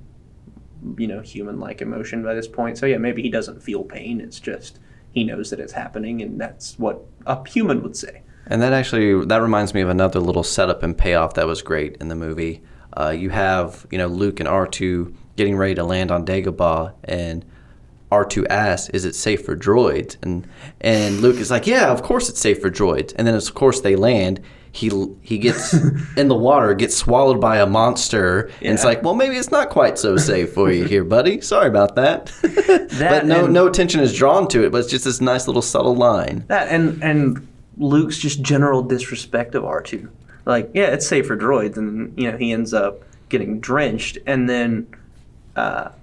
human-like emotion by this point. So yeah, maybe he doesn't feel pain. It's just he knows that it's happening, and that's what a human would say. And that reminds me of another little setup and payoff that was great in the movie. You have, Luke and R2 getting ready to land on Dagobah, and R2 asks, is it safe for droids? And Luke is like, yeah, of course it's safe for droids. And then, of course, they land. he gets in the water, gets swallowed by a monster, and it's like, well, maybe it's not quite so safe for you here, buddy. Sorry about that. But no attention is drawn to it, but it's just this nice little subtle line. That and Luke's just general disrespect of R2. Like, yeah, it's safe for droids, and he ends up getting drenched, and then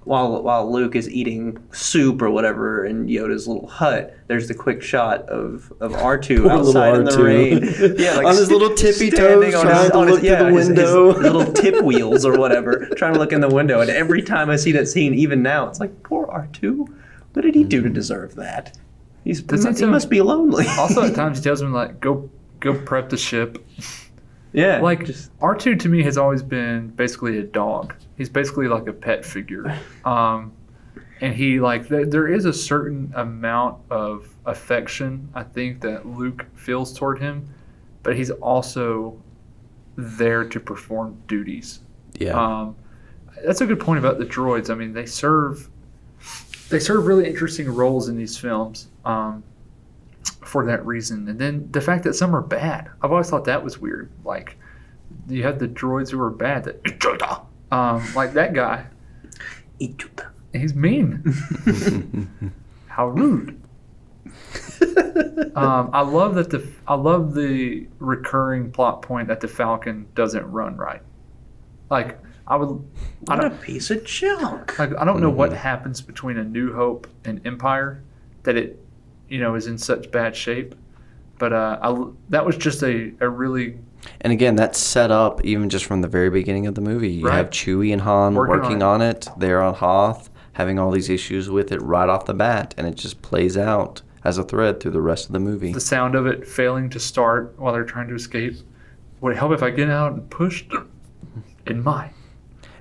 while Luke is eating soup or whatever in Yoda's little hut, there's the quick shot of R2 Poor outside in the R2. rain. Yeah, like on his little tippy standing toes, on trying to look through the window. his little tip wheels or whatever, trying to look in the window. And every time I see that scene, even now, it's like, poor R2. What did he do to deserve that? He must be lonely. Also, at times he tells him like, "Go prep the ship." Yeah, Like R2 to me has always been basically a dog. He's basically like a pet figure, and he like there is a certain amount of affection I think that Luke feels toward him, but he's also there to perform duties. Yeah. That's a good point about the droids. I mean, they serve really interesting roles in these films. For that reason. And then the fact that some are bad. I've always thought that was weird. Like, you have the droids who are bad. Like that guy. He's mean. How rude. I love the recurring plot point that the Falcon doesn't run right. Like, What a piece of junk. Like, I don't know what happens between A New Hope and Empire that it is in such bad shape. But that was just a really... And again, that's set up even just from the very beginning of the movie. You have Chewie and Han working on it. They're on Hoth, having all these issues with it right off the bat. And it just plays out as a thread through the rest of the movie. The sound of it failing to start while they're trying to escape. Would it help if I get out and push in my...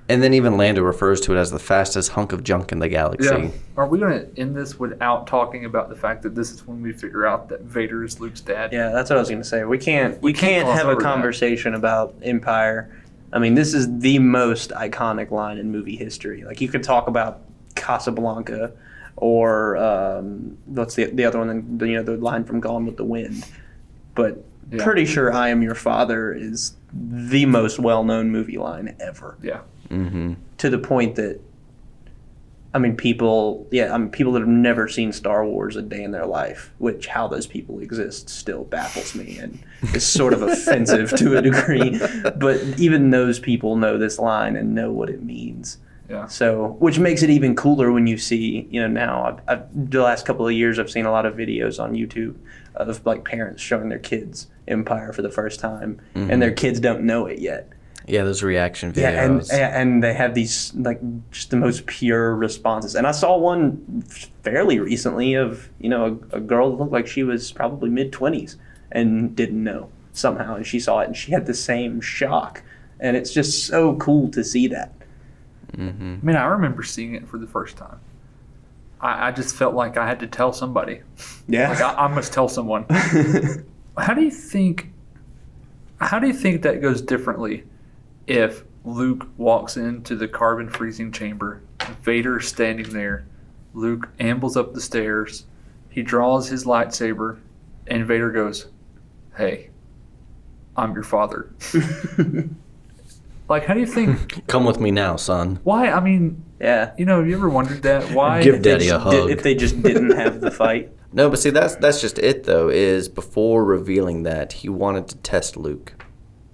And then even Lando refers to it as the fastest hunk of junk in the galaxy. Yeah. Are we going to end this without talking about the fact that this is when we figure out that Vader is Luke's dad? Yeah, that's what I was going to say. We can't have a conversation about Empire. I mean, this is the most iconic line in movie history. Like, you could talk about Casablanca or what's the other one? The line from Gone with the Wind. But pretty sure "I Am Your Father" is the most well-known movie line ever. Yeah. Mm-hmm. To the point that, people that have never seen Star Wars a day in their life, which how those people exist still baffles me and is sort of offensive to a degree. But even those people know this line and know what it means. Yeah. So, which makes it even cooler when you see, now the last couple of years I've seen a lot of videos on YouTube of like parents showing their kids Empire for the first time, and their kids don't know it yet. Yeah, those reaction videos. Yeah, and they have these like just the most pure responses. And I saw one fairly recently of a girl that looked like she was probably mid-20s and didn't know somehow, and she saw it and she had the same shock. And it's just so cool to see that. Mm-hmm. I mean, I remember seeing it for the first time. I just felt like I had to tell somebody. Yeah, like I must tell someone. How do you think that goes differently if Luke walks into the carbon freezing chamber, Vader's standing there, Luke ambles up the stairs, he draws his lightsaber, and Vader goes, "Hey, I'm your father." Like, how do you think... Come with me now, son. Why? I mean, yeah. Have you ever wondered that? Why? Give Daddy a hug. If they just didn't have the fight. No, but see, that's just it, though, is before revealing that, he wanted to test Luke.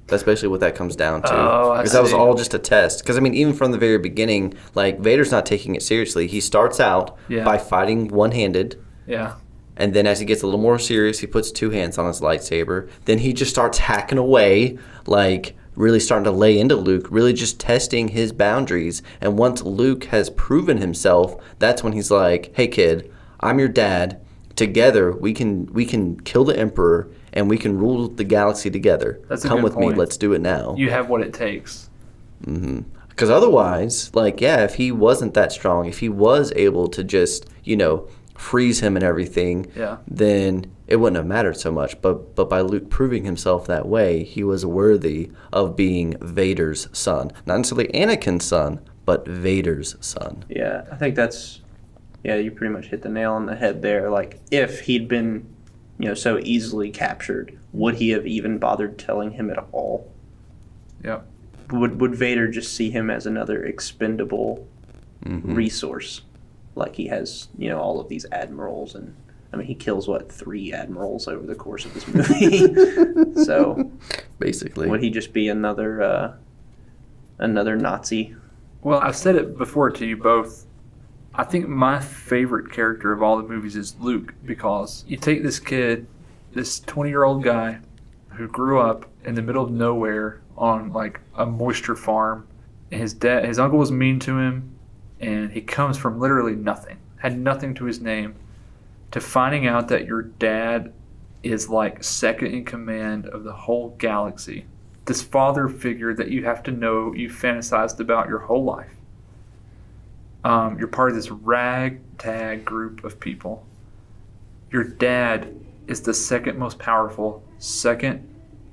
That's basically what that comes down to. Oh, I Because that was see. all just a test. Because, even from the very beginning, like, Vader's not taking it seriously. He starts out by fighting one-handed. Yeah. And then as he gets a little more serious, he puts two hands on his lightsaber. Then he just starts hacking away, like, really starting to lay into Luke, really just testing his boundaries. And once Luke has proven himself, that's when he's like, "Hey, kid, I'm your dad. Together, we can kill the Emperor, and we can rule the galaxy together. That's a Come good with point. me. Let's do it now." You have what it takes. Because otherwise, if he wasn't that strong, if he was able to just, freeze him and everything, then it wouldn't have mattered so much. But by Luke proving himself that way, he was worthy of being Vader's son. Not necessarily Anakin's son, but Vader's son. Yeah, I think that's... Yeah, you pretty much hit the nail on the head there. Like, if he'd been so easily captured, would he have even bothered telling him at all? Yep. Would Vader just see him as another expendable resource, like he has, all of these admirals, and I mean, he kills 3 admirals over the course of this movie. So basically, would he just be another Nazi? Well, I've said it before to you both. I think my favorite character of all the movies is Luke, because you take this kid, this 20-year-old guy who grew up in the middle of nowhere on like a moisture farm, and his uncle was mean to him, and he comes from literally nothing, had nothing to his name, to finding out that your dad is like second in command of the whole galaxy. This father figure that you have to know, you fantasized about your whole life. You're part of this ragtag group of people. Your dad is the second most powerful, second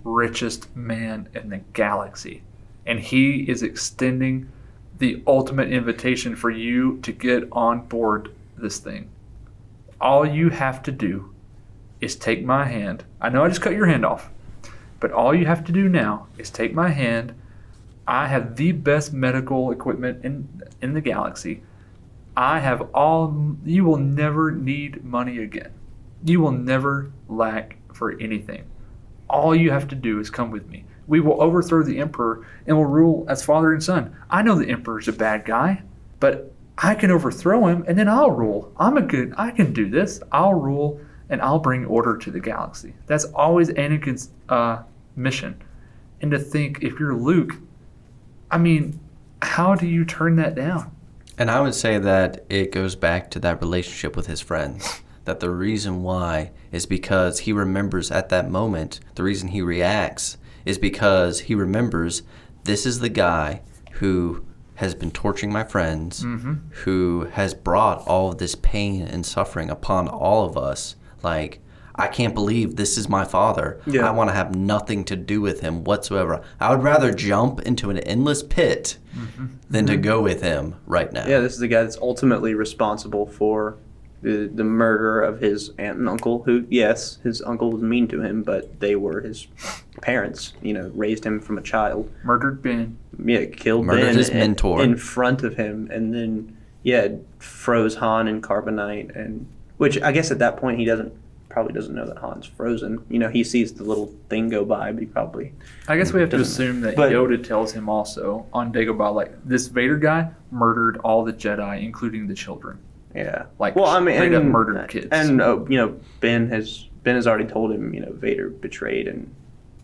richest man in the galaxy. And he is extending the ultimate invitation for you to get on board this thing. All you have to do is take my hand. I know I just cut your hand off, but all you have to do now is take my hand. I have the best medical equipment in the galaxy. I have all. You will never need money again. You will never lack for anything. All you have to do is come with me. We will overthrow the Emperor and will rule as father and son. I know the Emperor's a bad guy, but I can overthrow him and then I'll rule. I can do this. I'll rule and I'll bring order to the galaxy. That's always Anakin's mission. And to think, if you're Luke, I mean, how do you turn that down? And I would say that it goes back to that relationship with his friends. That the reason why is because he remembers at that moment, the reason he reacts is because he remembers this is the guy who has been torturing my friends, who has brought all of this pain and suffering upon all of us. Like, I can't believe this is my father. Yeah. I want to have nothing to do with him whatsoever. I would rather jump into an endless pit than to go with him right now. Yeah, this is the guy that's ultimately responsible for the murder of his aunt and uncle, who, yes, his uncle was mean to him, but they were his parents, raised him from a child. Murdered Ben. Yeah, killed Murdered Ben his mentor. in front of him, and then, froze Han in carbonite, and which I guess at that point he probably doesn't know that Han's frozen. He sees the little thing go by, but he probably... I guess we have to doesn't assume that but- Yoda tells him also on Dagobah, like, this Vader guy murdered all the Jedi, including the children. Yeah. Like, straight up murdered kids. And, Ben has already told him, Vader betrayed and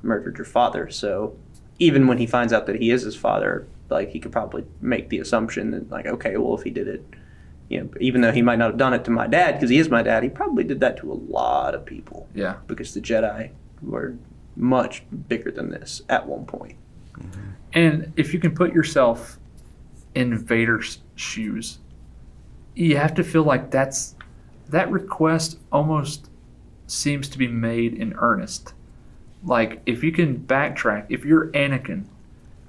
murdered your father. So even when he finds out that he is his father, like, he could probably make the assumption that, like, okay, well, if he did it, even though he might not have done it to my dad, because he is my dad, he probably did that to a lot of people. Yeah. Because the Jedi were much bigger than this at one point. And if you can put yourself in Vader's shoes, you have to feel like that request almost seems to be made in earnest. Like, if you can backtrack, if you're Anakin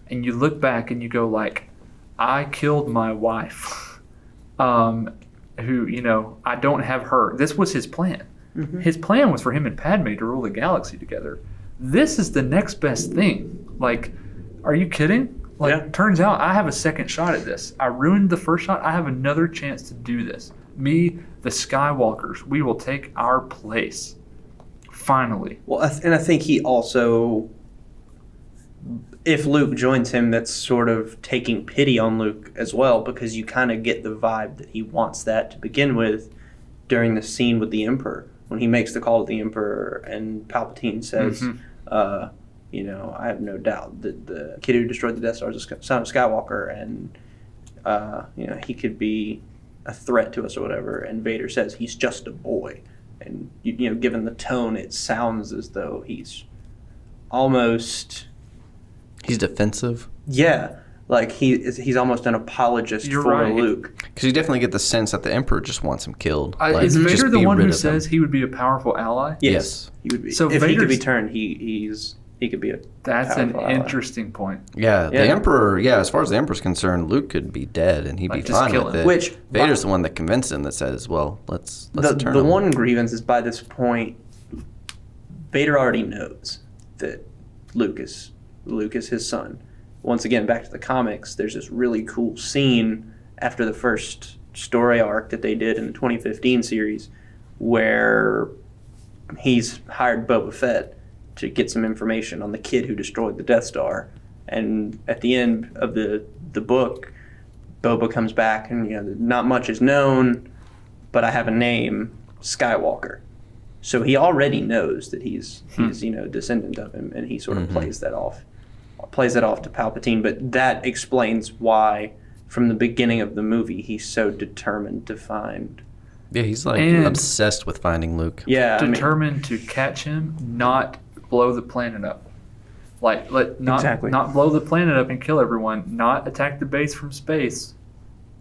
and you look back and you go like, I killed my wife, who, I don't have her. This was his plan. His plan was for him and Padme to rule the galaxy together. This is the next best thing. Like, are you kidding? Like, turns out I have a second shot at this. I ruined the first shot. I have another chance to do this. Me, the Skywalkers, we will take our place. Finally. Well, and I think he also, if Luke joins him, that's sort of taking pity on Luke as well, because you kind of get the vibe that he wants that to begin with during the scene with the Emperor. When he makes the call to the Emperor and Palpatine says, I have no doubt that the kid who destroyed the Death Star is a son of Skywalker, and he could be a threat to us or whatever. And Vader says he's just a boy, and given the tone, it sounds as though he's defensive. Yeah, like he's almost an apologist You're for right. Luke. Because you definitely get the sense that the Emperor just wants him killed. Is just Vader the be one rid who of him. says he would be a powerful ally? Yes. He would be. So if he could be Vader's- turned, he could be a. That's an powerful ally. interesting point. Yeah, the Yeah. Emperor, as far as the Emperor's concerned, Luke could be dead and he'd Like, be just fine kill with him. it. Which- Vader's the one that convinced him, that says, well, let's turn The him. one grievance is by this point, Vader already knows that Luke is his son. Once again, back to the comics, there's this really cool scene after the first story arc that they did in the 2015 series where he's hired Boba Fett to get some information on the kid who destroyed the Death Star. And at the end of the book, Boba comes back and, not much is known, but I have a name, Skywalker. So he already knows that he's a descendant of him, and he sort of plays that off to Palpatine. But that explains why, from the beginning of the movie, he's so determined to find. Yeah, he's obsessed with finding Luke. Yeah, determined to catch him, not blow the planet up. Not blow the planet up and kill everyone. Not attack the base from space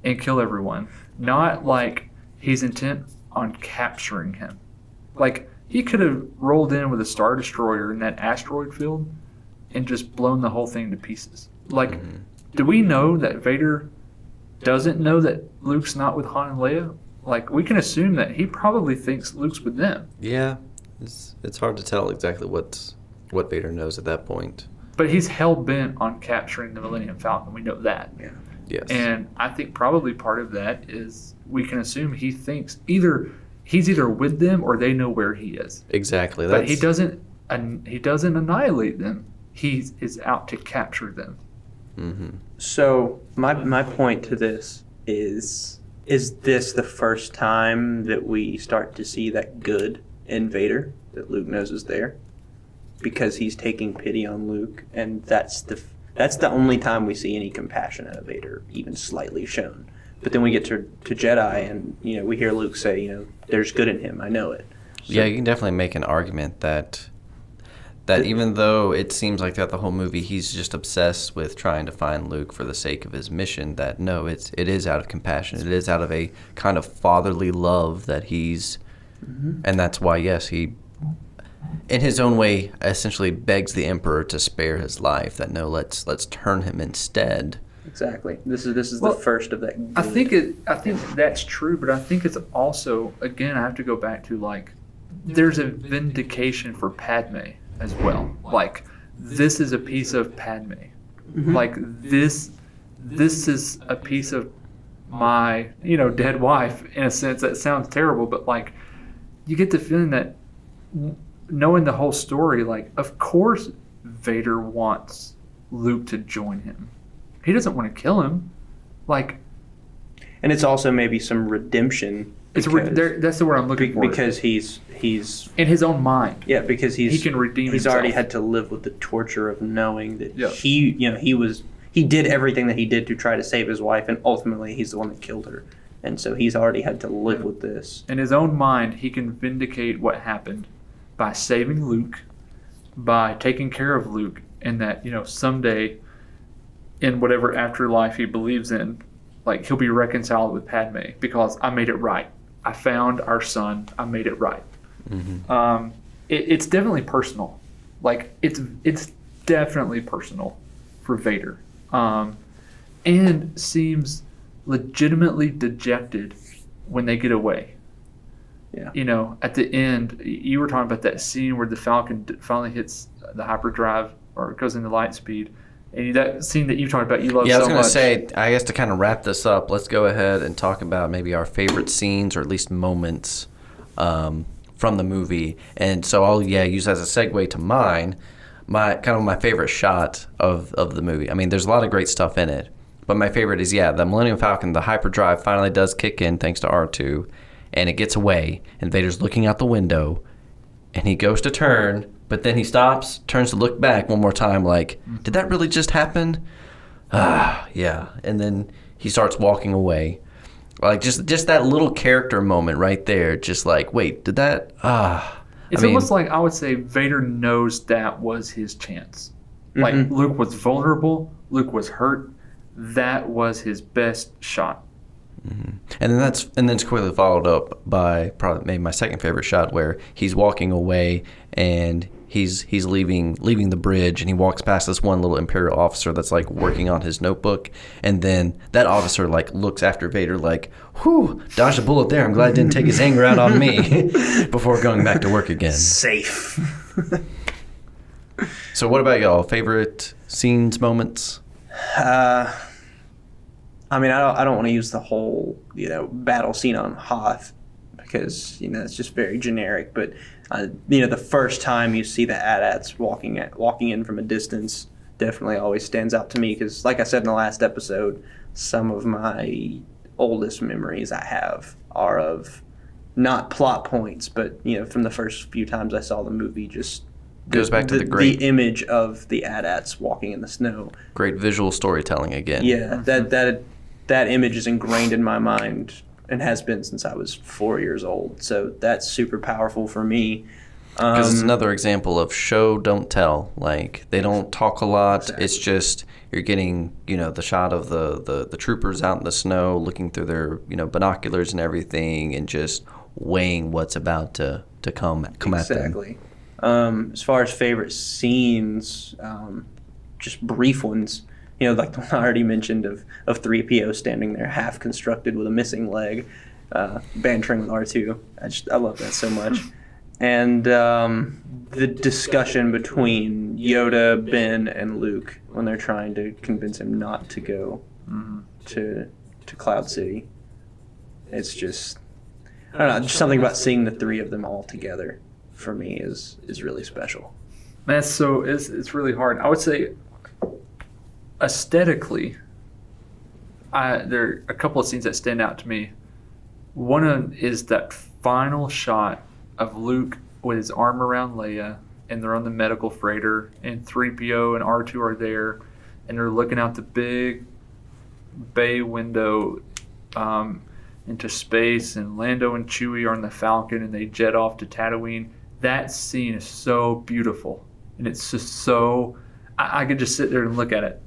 and kill everyone. Not like he's intent on capturing him. Like, he could have rolled in with a Star Destroyer in that asteroid field and just blown the whole thing to pieces. Like, do we know that Vader doesn't know that Luke's not with Han and Leia? Like, we can assume that he probably thinks Luke's with them. Yeah, it's hard to tell exactly what Vader knows at that point. But he's hell-bent on capturing the Millennium Falcon. We know that. Yeah. Yes. And I think probably part of that is we can assume he thinks he's either with them or they know where he is. Exactly. But he doesn't annihilate them. He is out to capture them. Mm-hmm. So my point to this is this the first time that we start to see that good in Vader that Luke knows is there? Because he's taking pity on Luke, and that's the only time we see any compassion out of Vader, even slightly shown. But then we get to Jedi, and we hear Luke say, there's good in him. I know it. So, yeah, you can definitely make an argument that even though it seems like throughout the whole movie he's just obsessed with trying to find Luke for the sake of his mission, that no, it is out of compassion. It is out of a kind of fatherly love that he's, and that's why, yes, he, in his own way, essentially begs the Emperor to spare his life. That no, let's turn him instead. Exactly. This is the first of that. I think that's true, but I think it's also, again, I have to go back to, like, there's a vindication for Padme as well. Like, this is a piece of Padme. Like, this is a piece of my, dead wife, in a sense. That sounds terrible, but, like, you get the feeling that knowing the whole story, like, of course Vader wants Luke to join him. He doesn't want to kill him. Like, and it's also maybe some redemption. That's the word I'm looking for. Because he's in his own mind. Yeah, because he can redeem He's himself. already had to live with the torture of knowing that Yeah. he did everything that he did to try to save his wife, and ultimately he's the one that killed her. And so he's already had to live with this. In his own mind, he can vindicate what happened by saving Luke, by taking care of Luke, and that, someday in whatever afterlife he believes in, like, he'll be reconciled with Padme because I made it right. I found our son. I made it right. It's definitely personal. Like, it's definitely personal for Vader, and seems legitimately dejected when they get away. Yeah. At the end, you were talking about that scene where the Falcon finally hits the hyperdrive or goes into light speed. And that scene that you talked about, you love so much. Yeah, I was going to say, I guess to kind of wrap this up, let's go ahead and talk about maybe our favorite scenes or at least moments from the movie. And so I'll use that as a segue to mine, my favorite shot of the movie. I mean, there's a lot of great stuff in it, but my favorite is, the Millennium Falcon, the hyperdrive finally does kick in thanks to R2, and it gets away, and Vader's looking out the window, and he goes to turn, but then he stops, turns to look back one more time, like, did that really just happen? Yeah. And then he starts walking away. Like, just that little character moment right there, just like, wait, did that? It's almost like, I would say, Vader knows that was his chance. Like, Luke was vulnerable, Luke was hurt, that was his best shot. And then it's quickly followed up by probably maybe my second favorite shot, where he's walking away and he's leaving the bridge, and he walks past this one little Imperial officer that's like working on his notebook, and then that officer like looks after Vader like, whew, dodged a bullet there. I'm glad I didn't take his anger out on me before going back to work again. Safe. So what about y'all? Favorite scenes, moments? I mean, I don't want to use the whole, battle scene on Hoth because, it's just very generic. But, the first time you see the AT-ATs walking in from a distance definitely always stands out to me because, like I said in the last episode, some of my oldest memories I have are of not plot points, but, from the first few times I saw the movie, just goes back to the image of the AT-ATs walking in the snow. Great visual storytelling again. Yeah, that image is ingrained in my mind and has been since I was 4 years old. So that's super powerful for me. Because it's another example of show, don't tell. Like, they don't talk a lot. Exactly. It's just you're getting, the shot of the troopers out in the snow looking through their, binoculars and everything and just weighing what's about to come at them. Exactly. As far as favorite scenes, just brief ones, like the one I already mentioned of 3PO standing there half constructed with a missing leg, bantering with R2. I love that so much. And the discussion between Yoda, Ben, and Luke when they're trying to convince him not to go to Cloud City. It's just, I don't know, just something about seeing the three of them all together for me is really special. Man, it's really hard. I would say aesthetically, there are a couple of scenes that stand out to me. One of them is that final shot of Luke with his arm around Leia, and they're on the medical freighter, and 3PO and R2 are there, and they're looking out the big bay window into space, and Lando and Chewie are on the Falcon, and they jet off to Tatooine. That scene is so beautiful, and it's just so... I could just sit there and look at it.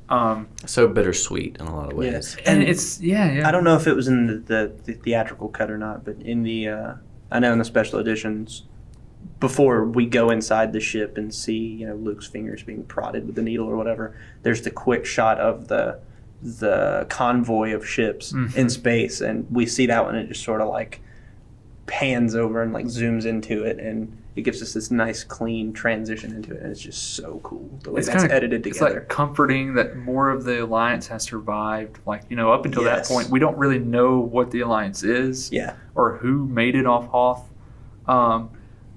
So bittersweet in a lot of ways. Yes. And it's, yeah. I don't know if it was in the theatrical cut or not, but in the, I know in the special editions, before we go inside the ship and see, Luke's fingers being prodded with the needle or whatever, there's the quick shot of the convoy of ships in space, and we see that one, and it just sort of like pans over and like zooms into it, and it gives us this nice clean transition into it, and it's just so cool the way that's edited together. It's like comforting that more of the Alliance has survived. Like, up until that point, we don't really know what the Alliance is or who made it off Hoth.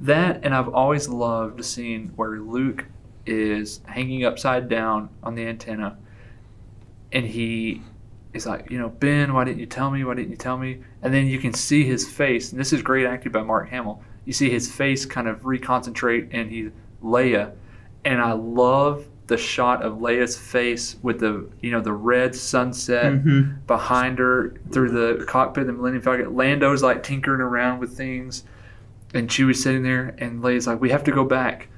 That, and I've always loved the scene where Luke is hanging upside down on the antenna, and he is like, Ben, why didn't you tell me? Why didn't you tell me? And then you can see his face, and this is great acting by Mark Hamill. You see his face kind of reconcentrate, and he's Leia. And I love the shot of Leia's face with the red sunset behind her through the cockpit of the Millennium Falcon. Lando's like tinkering around with things, and Chewie's sitting there, and Leia's like, we have to go back.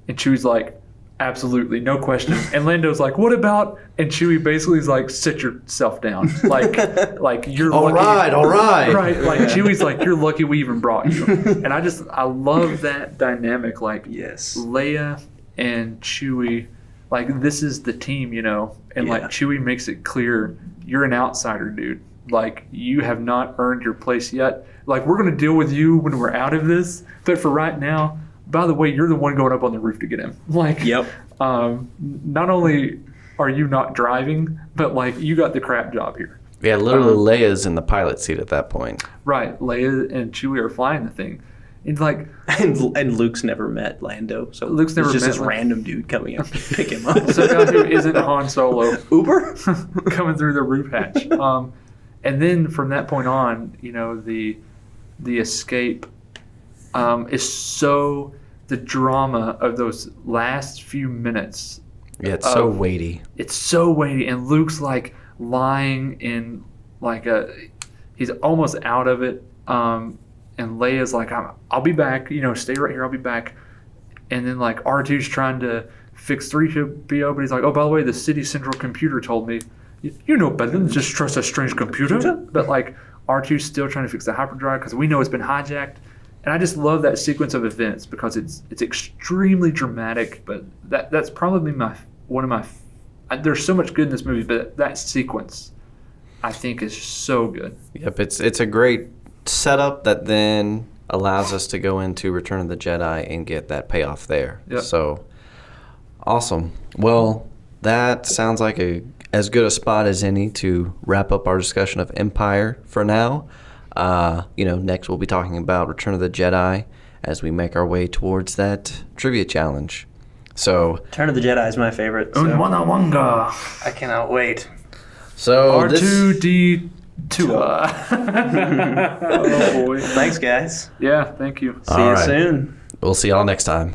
And Chewie's like, absolutely, no question. And Lando's like, what about? And Chewie basically is like, sit yourself down. Like you're all lucky. All right. Right. Like Chewie's like, you're lucky we even brought you. And I love that dynamic. Like, Leia and Chewie, like, this is the team, and like Chewie makes it clear, you're an outsider, dude. Like, you have not earned your place yet. Like, we're going to deal with you when we're out of this. But for right now, by the way, you're the one going up on the roof to get him. Like, not only are you not driving, but like you got the crap job here. Yeah, literally Leia's in the pilot seat at that point. Right. Leia and Chewie are flying the thing. It's like, and Luke's never met Lando, so Luke's never just met this random dude coming up to pick him up. So a guy who isn't Han Solo. Uber? Coming through the roof hatch. And then from that point on, the escape is so... The drama of those last few minutes. Yeah, it's so weighty. It's so weighty. And Luke's like lying in like he's almost out of it. And Leia's like, I'll be back, stay right here, I'll be back. And then like R2's trying to fix 3PO, but he's like, oh, by the way, the city central computer told me, you know better than just trust a strange computer. But like R2's still trying to fix the hyperdrive because we know it's been hijacked. And I just love that sequence of events because it's extremely dramatic. But that's probably one of my. There's so much good in this movie, but that sequence, I think, is so good. Yep, it's a great setup that then allows us to go into Return of the Jedi and get that payoff there. Yep. So, awesome. Well, that sounds like as good a spot as any to wrap up our discussion of Empire for now. Next we'll be talking about Return of the Jedi as we make our way towards that trivia challenge. So, Return of the Jedi is my favorite. So Unwana Wanga. I cannot wait. so this, R2D2. Oh boy. Thanks, guys. Yeah, thank you. See All you right. soon. we'll see y'all next time.